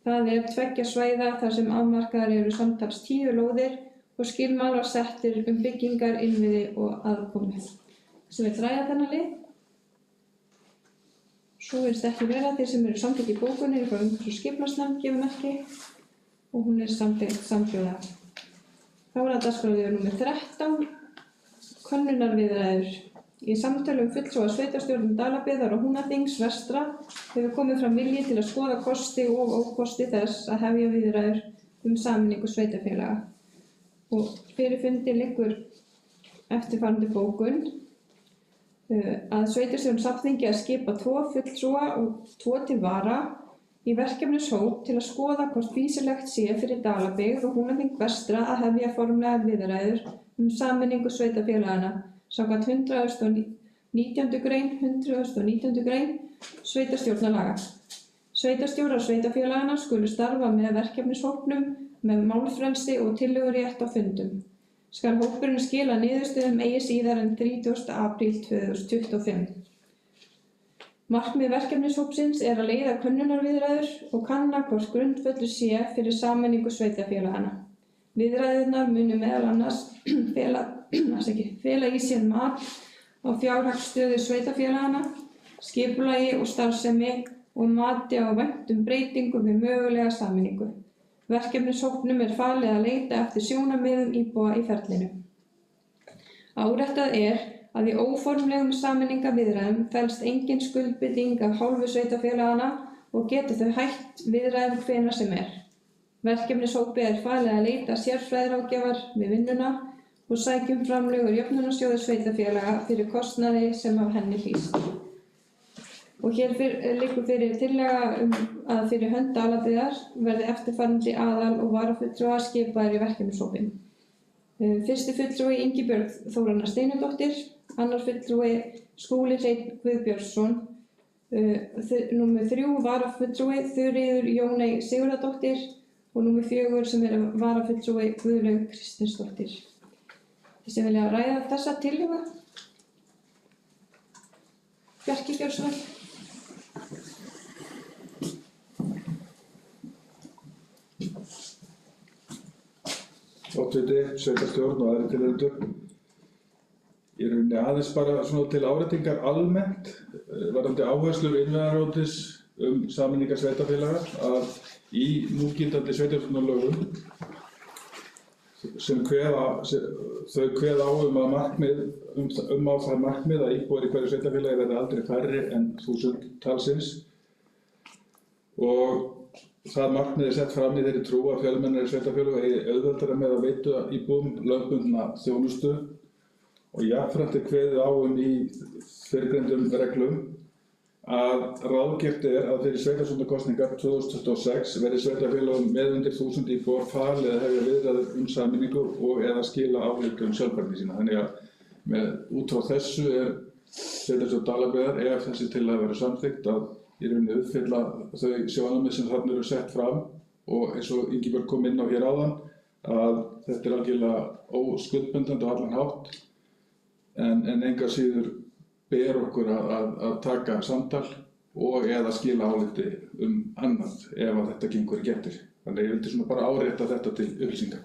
Það er 2 svæða þar sem afmarkaðar eru samtals 10 lóðir og skilmálar settir byggingar, innviði og aðkomu. Sem við ræða þennan lið. Svo virðist ekki vera þeir sem eru samþykkið bókuninni frá umhverfis- og skipulagsnefnd gefum ekki og hún er samþykkt samhljóða. Þá er það dagskrárliður númer 13, könnunarviðræður. Í samtölum fulltrúa sveitarstjórnar Dalabyggðar og Húnaþings vestra hefur komið fram vilji til að skoða kosti og ókosti þess að hefja viðræður sameiningu sveitarfélaga. Og fyrir fundi liggur eftirfarandi bókun að sveitarstjórn samþykki að skipa 2 fulltrúa og 2 til vara í verkefnishóp til að skoða hvort fýsilegt sé fyrir Dalabyggð og Húnaþing vestra að hefja formlegar viðræður sameiningu sveitarfélagana samkvæmt 119. grein, 119. grein sveitarstjórnarlaga. Sveitarstjórar sveitarfélagana skulu starfa með verkefnishópnum með málfrelsi og tillögurétt á fundum. Skal hópurinn skila niðurstöðum eigi síðar en 30. apríl 2025. Markmið verkefnishópsins er að leiða könnunarviðræður og kanna hvort grundvöllur sé fyrir sameiningu sveitarfélagana. Viðræðurnar munu meðal annars fela í sér mat á fjárhagsstöðu sveitarfélagana, skipulagi og starfsemi og mati á væntum breytingum við mögulega sameiningu. Verkefnishópnum er falið að leita eftir sjónarmiðum íbúa í ferlinu. Áréttað er að í óformlegum sameiningarviðræðum felst engin skuldbinding af hálfu sveitarfélagana og getur þau hætt viðræðum hvenær sem er. Verkefnishópi er falið að leita sérfræðiráðgjafar við vinnuna og sækja framlög úr jöfnunarsjóði sveitarfélaga fyrir kostnaði sem af henni hlýst. Og hér liggur fyrir tillaga að fyrir hönd Dalabyggðar verði eftirfarandi aðal- og varafulltrúar skipaðir í verkefnishópinn. Fyrsti fulltrúi Ingibjörg Þóranna Steinudóttir, annar fulltrúi Skúli Hreinn Guðbjörnsson, númer 3 varafulltrúi Þuríður Jóney Sigurðardóttir og númer 4 sem er varafulltrúi Guðlaug Kristinsdóttir. Þið sem vilja ræða þessa tillögu? Bjarki, gjörðu svo vel. Oddviti, sveitarstjórn og aðrir tilheyrendur. Í rauninni aðeins bara svona til áréttingar almennt varðandi áherslur innviðaráðs sameiningar sveitarfélaga að í núgildandi sveitarstjórnarlögum sem þau kveða á að markmið á það markmið að íbúar í hverju sveitarfélagi verði aldrei færri en 1000 talsins og það markmið er sett fram í þeirri trú að fjölmennari sveitarfélög eigi auðveldara með að veita íbúum lögbundna þjónustu og jafnframt er kveðið á í fyrrgreindum reglum að ráðgert er að fyrir sveitarstjórnarkosningar 2026 verði sveitarfélögum með undir 1000 íbúar falið að hefja viðræður sameiningu og eða skila áliti sjálfbærni sína. Þannig að út frá þessu er sveitarstjórn Dalabyggðar ef þessi tillaga verður samþykkt að í rauninni uppfylla þau sjónarmið sem þarna eru sett fram og eins og Ingibjörg kom inn á hér áðan að þetta er algjörlega óskuldbundandi á allan hátt en engar síður ber okkur að taka samtal og eða skila áliti annað ef að þetta gengur ekki eftir. Þannig ég vildi svona bara árétta þetta til upplýsingar.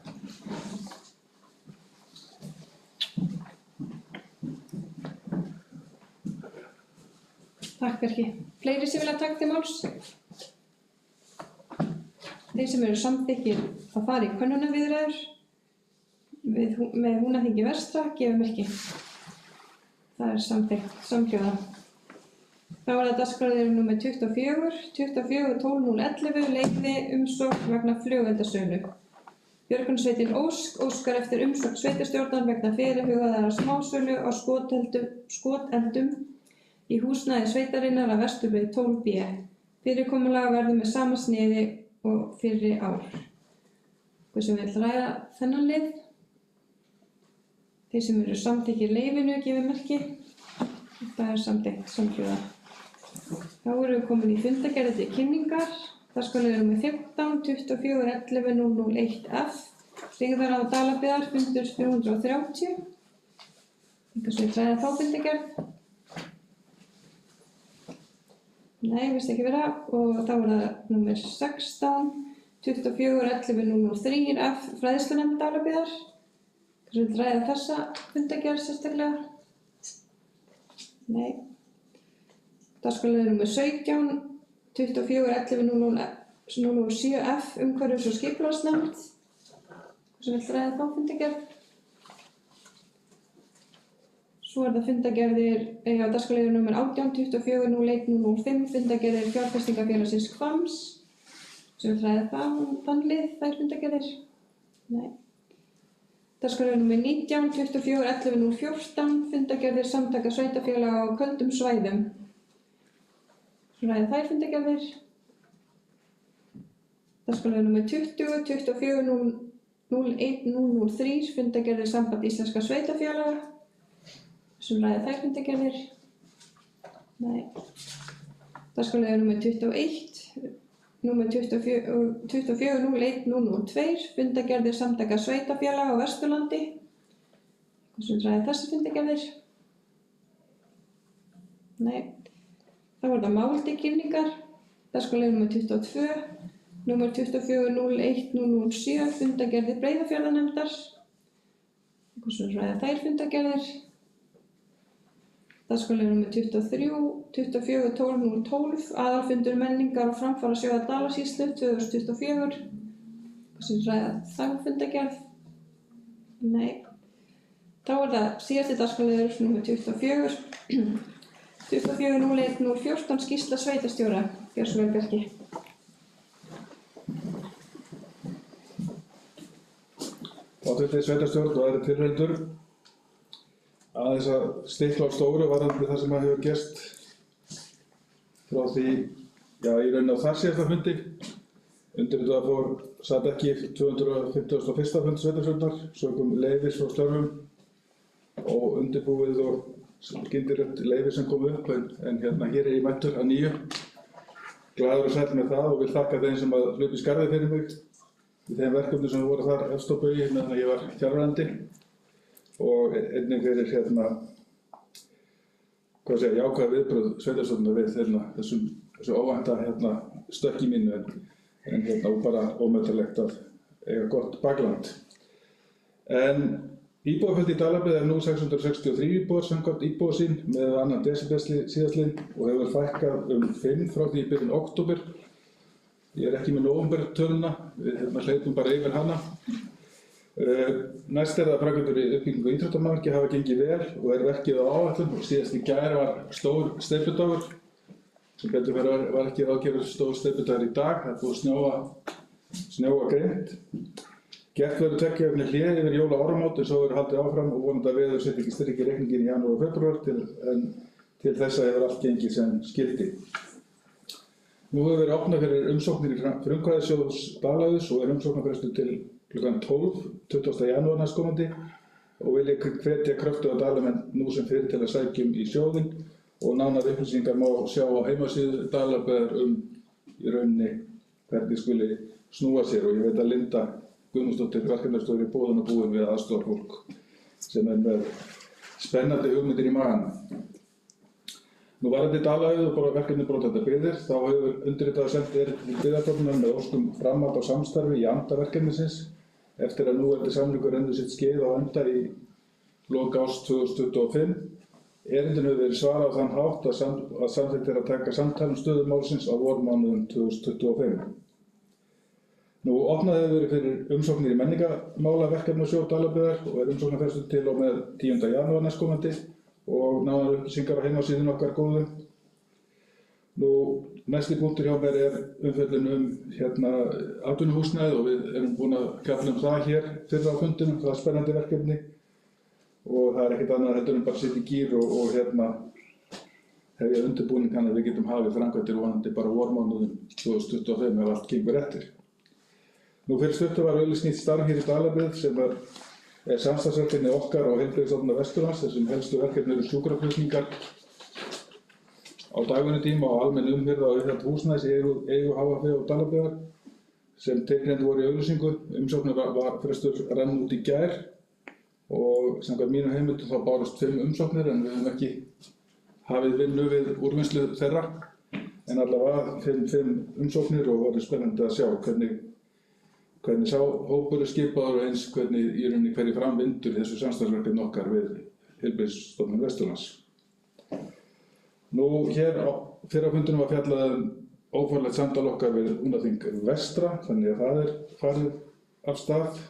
Takk Bjarki. Fleiri sem vilja taka til máls? Þeir sem eru samþykkir að fara í könnunarviðræður með Húnaþingi vestra gefa merki. Það er samþykkt, samhljóða. Þá er það dagskrárliður númer 24, 24.12.011, leyfi umsókn vegna flugeldasölu. Björgunarsveitin óskar eftir umsókn sveitarstjórnar vegna fyrirhugaðrar smásölu á skoteldum í húsnæði sveitarinnar að Vesturbyggð 12B. Fyrirkomulag verður með sama sniði og fyrri ár. Hver sem vill ræða þennan lið? Þeir sem eru samþykkir leyfinu gefa merki. Það er samþykkt, samhljóða. Þá erum við komin í fundargerðir til kynningar. Dagskrárliður númer 15, 24.11.001F. Hringðar á Dalabyggðar, fundur 330. Einhver sem vill ræða þá fundargerð? Nei, virðist ekki vera. Og þá er það númer 16, 24.11.003F. Fræðslunefnd Dalabyggðar. Einhver sem vill ræða þessa fundargerð sérstaklega? Nei. Dagskrárliður númer 17, 24.11.007F. Umhverfis- og skipulagsnefnd. Einhver sem vill ræða þá fundargerð? Svo er það fundargerðir á dagskrárliður númer 18, 24.01.005. Fundargerðir fjárfestingafélagsins Hvamms. Sem vill ræða þann lið, þær fundargerðir? Nei. Dagskrárliður númer 19, 24.11.014. Fundargerðir samtaka sveitarfélaga á köldum svæðum. Svo ræða þær fundargerðir. Dagskrárliður númer 20, 24.01.003. Fundargerðir samband íslenskra sveitarfélaga. Svo ræða þær fundargerðir. Nei. Dagskrárliður númer 21, númer 24.01.002. Fundargerðir samtaka sveitarfélaga á Vesturlandi. Svo ræða þessar fundargerðir. Nei. Þá er það mál til kynningar. Dagskrárliður númer 22, númer 24.01.007. Fundargerðir Breiðafjarðarnefndar. Svo ræða þær fundargerðir. Dagskrárliður númer 23, 24.12.012. Aðalfundur menningar og framfarasjóða Dalasýslu 2024. Svo ræða þær fundargerð. Nei. Þá er það síðasti dagskrárliður númer 24. 24.01.014. Skýrsla sveitarstjóra. Gjörðu svo vel, Bjarki. Oddviti sveitarstjórn og aðrir tilheyrendur. Aðeins að stikla á stóru varðandi það sem hefur gerst frá því, í raun á þar síðasta fundi. Undirritaður sat ekki 251. fund sveitarstjórnar, sökum leyfis frá störfum og undirbúið og skyndirögt leyfi sem kom upp, en hér er ég mættur að nýju. Glaður og sæll með það og vil þakka þeim sem að hlupi skarðið fyrir mig í þeim verkefnum sem voru þar efst á baugi meðan ég var fjarverandi og einnig fyrir jákvæða viðbrögð sveitarstjórnar við þessu óvænta stökki mínu en bara ómetanlegt að eiga gott bakland. En íbúafjöldi í Dalabyggð nú 663 íbúar samkvæmt íbúasýn með 2. desember síðastliðinn og hefur fækkað 5 frá því í byrjun október. Ég er ekki með nóvembertöluna, við hleypum bara yfir hana. Næst er það framkvæmdir í uppbyggingu íþróttamannavirkja hafa gengið vel og er verkið á áætlun og síðast í gær var stór steypudagur. Sem betur fyrir var ekki ráðgerður stór steypudagur í dag, það er búið að snjóa grimmt. Gert verður 2 vikna hlé yfir jól og áramót en svo verður haldið áfram og vonandi að veður setja ekki styrkir reikninginn í janúar og febrúar en til þessa hefur allt gengið sem skyldi. Nú hefur verið opnað fyrir umsóknir í frumkvæðissjóðs Dalaauðs og er umsóknarfrestur til kl. 12, 20. janúar næstkomandi og vil ég hvetja kröftuga Dalamenn nú sem fyrr til að sækja í sjóðinn og nánar upplýsingar má sjá á heimasíðu Dalabyggðar í rauninni hvernig skuli snúa sér og ég veit að Linda Guðmundsdóttir verkefnastjóri er boðin og búin við aðstoða fólk sem er með spennandi hugmyndir í maganum. Nú varðandi Dalaauð og verkefni Brothættar byggðir, þá hefur undirritaður sent erindi til Byggðastofnunar með óskum framhald á samstarfi í anda verkefnisins eftir að núverandi samningur rennur sitt skeið á enda í lok árs 2025. Erindinu hefur verið svarað á þann hátt að samþykkt að taka samtal stöðu málsins á vormánuðum 2025. Opnað hefur verið fyrir umsóknir í menningarmálaverkefnasjóð Dalabyggðar og umsóknarfrestur til og með 10. janúar næstkomandi og nánari upplýsingar á heimasíðunni okkar góðu. Næsti punktur hjá mér umfjöllun atvinnuhúsnæði og við erum búin að fjalla það hér fyrr á fundinum, það spennandi verkefni og það ekkert annað heldur en bara sitt í gír og hefja undirbúning þannig að við getum hafið framkvæmdir vonandi bara vormánuðum 2025 ef allt gengur eftir. Fyrir stuttu var auglýst nýtt starf hér í Dalabyggð sem samstarfsverkefni okkar á Heilbrigðisstofnunar Vesturlands, þessum helstu verkefni eru sjúkraflutningar á dagvinnutíma og almenn umhirða og viðhald húsnæðis í eigu HFV og Dalabyggðar sem tilgreind voru í auglýsingu. Umsóknarfrestur rann út í gær og samkvæmt mínum heimildum þá bárust 5 umsóknir en við höfum ekki hafið vinnu við úrvinnslu þeirra en allavega 5 umsóknir og verður spennandi að sjá hvernig sá hópur skipaður og eins hvernig í rauninni hverju framvindur þessu samstarfsverkefni okkar við Heilbrigðisstofnun Vesturlands. Hér fyrr á fundinum var fjallað óformlegt samtal okkar við Húnaþing vestra, þannig að það farið af stað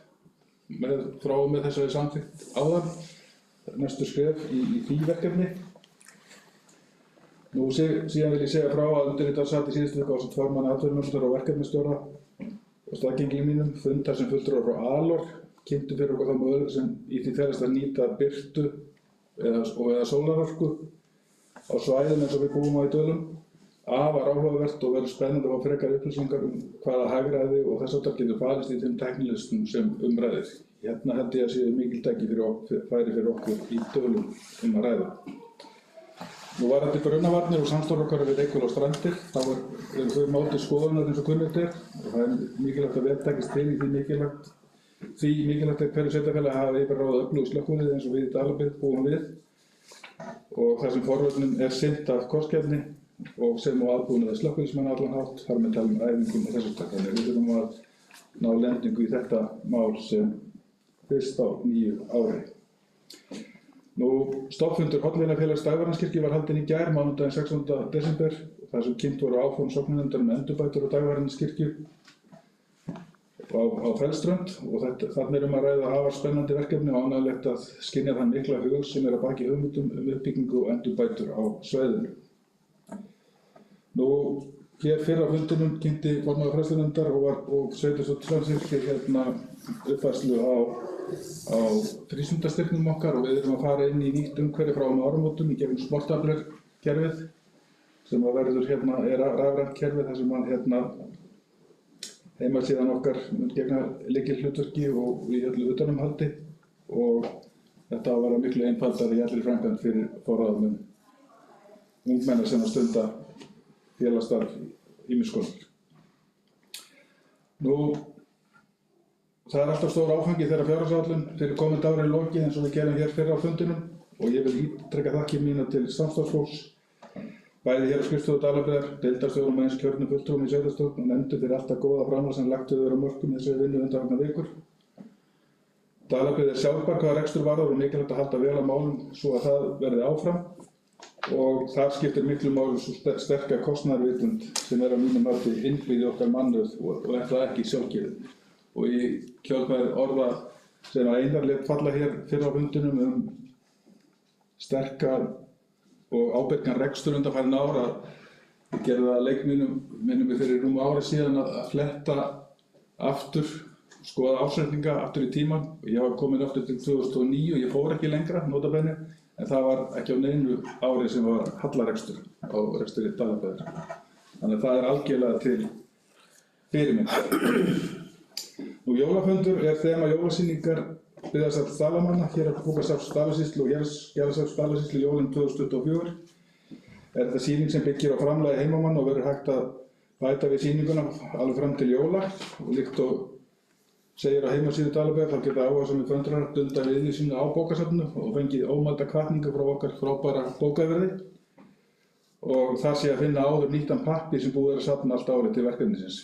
frá og með þessari samþykkt áðan, næstu skref í því verkefni. Síðan vil ég segja frá að undirritað sat í síðustu viku ásamt formanni atvinnumálastjóra og verkefnisstjóra og staðgengi mínum fundar sem fulltrúar frá ALOR kynntu fyrir okkur þá möguleika sem í því felst að nýta birtu eða sólarorku á svæðum eins og við búum á í Dölum. Afar áhugavert og verður spennandi að fá frekari upplýsingar hvaða hagræði og þess háttar getur falist í þeim tæknilistum sem ræðir. Hérna held ég að séu mikil tæki færi fyrir okkur í Dölum að ræða. Varðandi brunavarnir og samstarf okkar við Reykhóla og Strandir, þá eru þau mál til skoðunar eins og kunnugt og það mikilvægt að vel takist til í því mikilvægt hverju sveitarfélagi hafi yfirráð öflugu slökkvilið eins og við í Dalabyggð búum við og þar sem forvörnum sinnt af kostgæfni og sem og aðbúnaði slökkviliðsmanna allan hátt, þar með tala æfingum og þessu takk. Þannig við þurfum að ná lendingu í þetta mál sem fyrst á nýju ári. Stofnfundur Hollvinafélags Dagverðarneskirkju var haldinn í gær, mánudaginn 16. desember, þar sem kynnt voru áform sóknarnefndar endurbætur á Dagverðarneskirkju á Fellsströnd og þarna að ræða afar spennandi verkefni og ánægjulegt að skynja þann mikla hug sem að baki hugmyndum uppbyggingu og endurbætur á svæðinu. Hér fyrr á fundinum kynnti formaður fræðslunefndar og sveitarstjórn Strandsvirkja uppfærslu á frístundastyrknum okkar og við erum að fara inn í nýtt umhverfi frá áramótum í gegnum Smártabler-kerfið sem verður rafrænt kerfið þar sem heimasíðan okkar mun gegna lykilhlutverki og í öllu utanumhaldi og þetta á að vera miklu einfaldari í allri framkvæmd fyrir forráðamenn ungmenna sem að stunda félagsstarf ýmiss konar. Það alltaf stór áfangi þegar fjárhagsáætlun fyrir komandi ári er lokið eins og við gerum hér fyrr á fundinum og ég vil ítreka þakkir mínar til samstarfsfólks bæði hér á skrifstofu Dalabyggðar, deildarstjórum og eins kjörnum fulltrúum í sveitarstjórn og nefndu fyrir alltaf góða framlag sem lagt hefur verið á mörkum í þessari vinnu undanfarnar vikur. Dalabyggð sjálfbær hvað rekstur varðar og mikilvægt að halda vel á málum svo að það verði áfram og þar skiptir miklu máli svo sterka kostnaðarvitund sem á mínum mati innbyggð í okkar mannauð og það ekki sjálfgefið. Og í kjölfar orða sem að Einar lét falla hér fyrr á fundinum sterka og ábyrgan rekstur undanfarin ár að ég gerði það að leik minnum við fyrir rúmu ári síðan að fletta aftur, skoða ásetninga aftur í tíman og ég var komin aftur til 2009 og ég fór ekki lengra, nota bene, en það var ekki á neinu ári sem var hallarekstur á rekstri Dalabyggðar. Þannig að það er algjörlega til fyrirmyndar. Jólafundur þema jólasýningar byggðasafns Dalamanna hér á Bókasafns Dalasýslu og Gerðarsafns Dalasýslu jólin 2024. Þetta sýning sem byggir á framlagi heimamanna og verður hægt að bæta við sýninguna alveg fram til jóla og líkt og segir á heimasíðu Dalabyggðar þá geta áhugasamir föndrar dundað við yfirlýsingu á bókasafninu og fengið ómælda hvatningu frá okkar frábæra bókaverði og þar sé að finna áður nýttan pappír sem búið að safna allt árið til verkefnisins.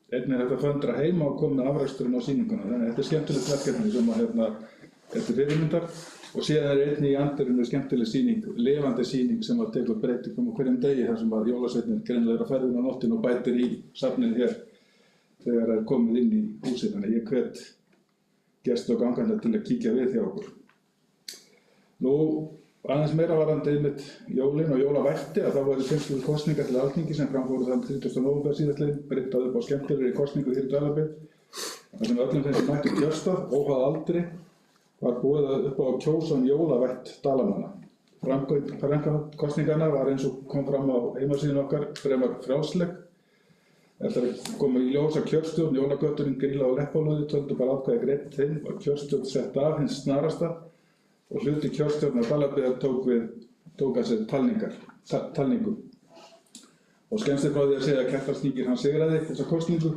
Einnig hægt að föndra heima og koma með afraksturinn á sýninguna. Þannig að þetta skemmtilegt verkefni sem að eftir fyrirmyndar og síðan einnig í andirinu skemmtileg sýning, lifandi sýning sem að tekur breytingum á hverjum degi þar sem að jólasveinninn greinilega á ferðinu á nóttin og bætir í safnið hér þegar það er komið inn í húsið. Þannig ég hvet gesti og gangandi til að kíkja við hjá okkur. Nú, aðeins meira varðandi einmitt jólin og jólavætti að það voru 50 kosningar til Alþingis sem framfóru þann 30. nóvember síðastliðinn, breyttað upp á skemmtilegri kosningu hér í Dalabyggð. Þar sem öllum þeim sem mættu kjörstað, óháð aldri, var búið upp á að kjósa jólavætt Dalamanna. Framkvæmd kosninganna var eins og kom fram á heimasíðunni okkar fremur frjálsleg. Eftir að koma í ljós að kjörstjórn, jólagöturinn, Grýla og Leppalúði töldu bara atkvæði greitt þeim og kjörstjórn sett af hins snarasta og hluti kjörstjórnar Dalabyggðar tók að sér talningu. Og skemmst er frá því að segja að Kertasníkir hann sigraði þessa kosningu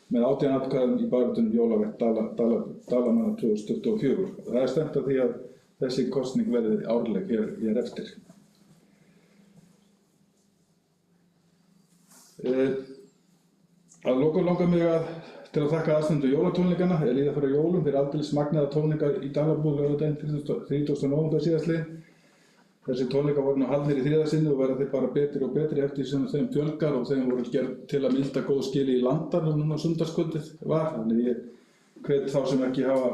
með 18 atkvæðum í baráttunni jólavætt Dalamanna 2024. Og það er stefnt að því að þessi kosning verði árleg hér eftir. Að lokum langar mig til að þakka aðstandendur jólatónleikana er líða fyrir jólum fyrir aldeilis magnaða tónleika í Dalabúð laugardaginn 30. nóvember síðastliðinn. Þessi tónleikar voru nú haldnir í þriðja sinni og verða þeir bara betri og betri eftir sem þeim fjölgar og þeim voru gerð til að milda góð skili í Landanum núna sunnudagskvöldið var. Þannig ég hvet þá sem ekki hafa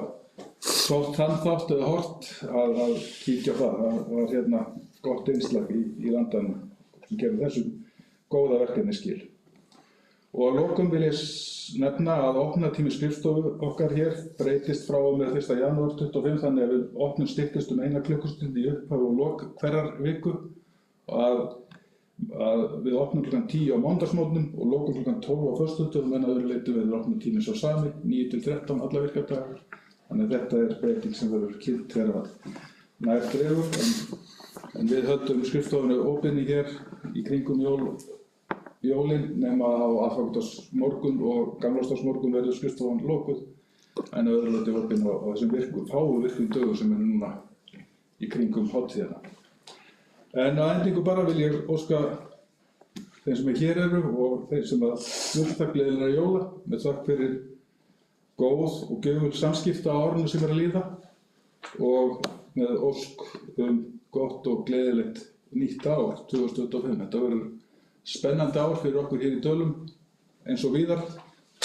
sótt þann þátt eða hort að kíkja á það. Það var hérna gott innslag í Landanum sem gerði þessum góða verkefni skil. Og að lokum vil ég nefna að opnunartími skrifstofu okkar hér breytist frá og með 1. janúar 2025 þannig að við opnum styttist 1 klukkustund í upphaf og lok hverrar viku og að við opnum klukkan 10 á mánudagsmorgnum og lokum klukkan 12 á föstudögum en að öðru leyti verður opnunartími svo sami 9 til 13 alla virkadaga. Þannig að þetta er breyting sem verður kynnt þegar að nær dregur en við höldum skrifstofunni opinni hér í kringum jólin nema á aðfangadagsmorgun og gamlársdagsmorgun verður skrifstofan lokuð en að öðru leyti opin á þessum fáu virkum dögum sem núna í kringum hátíðina. En að endingu bara vil ég óska þeim sem hér eru og þeim sem að hlusta gleðilega jóla með þakk fyrir góð og gjöful samskipta á árinu sem er að líða og með ósk gott og gleðilegt nýtt ár 2025. Þetta verður spennandi ár fyrir okkur hér í Dölum eins og víðar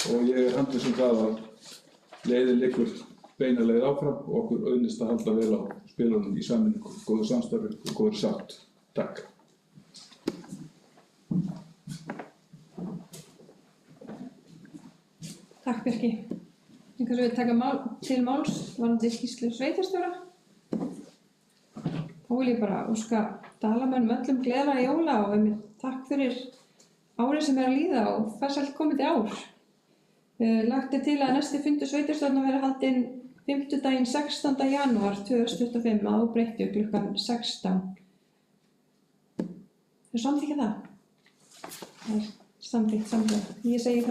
og ég er handviss það að leiðin liggur beina leið áfram og okkur auðnist að halda vel á spilunum í sameiningu, góðu samstarfi og góður sátt. Takk. Takk Bjarki. Einhvers við taka til máls varðandi skýrslu sveitarstjóra. Þá vil ég bara óska Dalamönnum öllum gleðilega jóla og einmitt takk fyrir árið sem er að líða og farsælt komandi ár. Lagt er til að næsti fundur sveitarstjórnar verði haldinn fimmtudaginn 16. janúar 2025 að óbreyttu klukkan 16. Þau samþykkja það? Það er samþykkt. Ég segi það.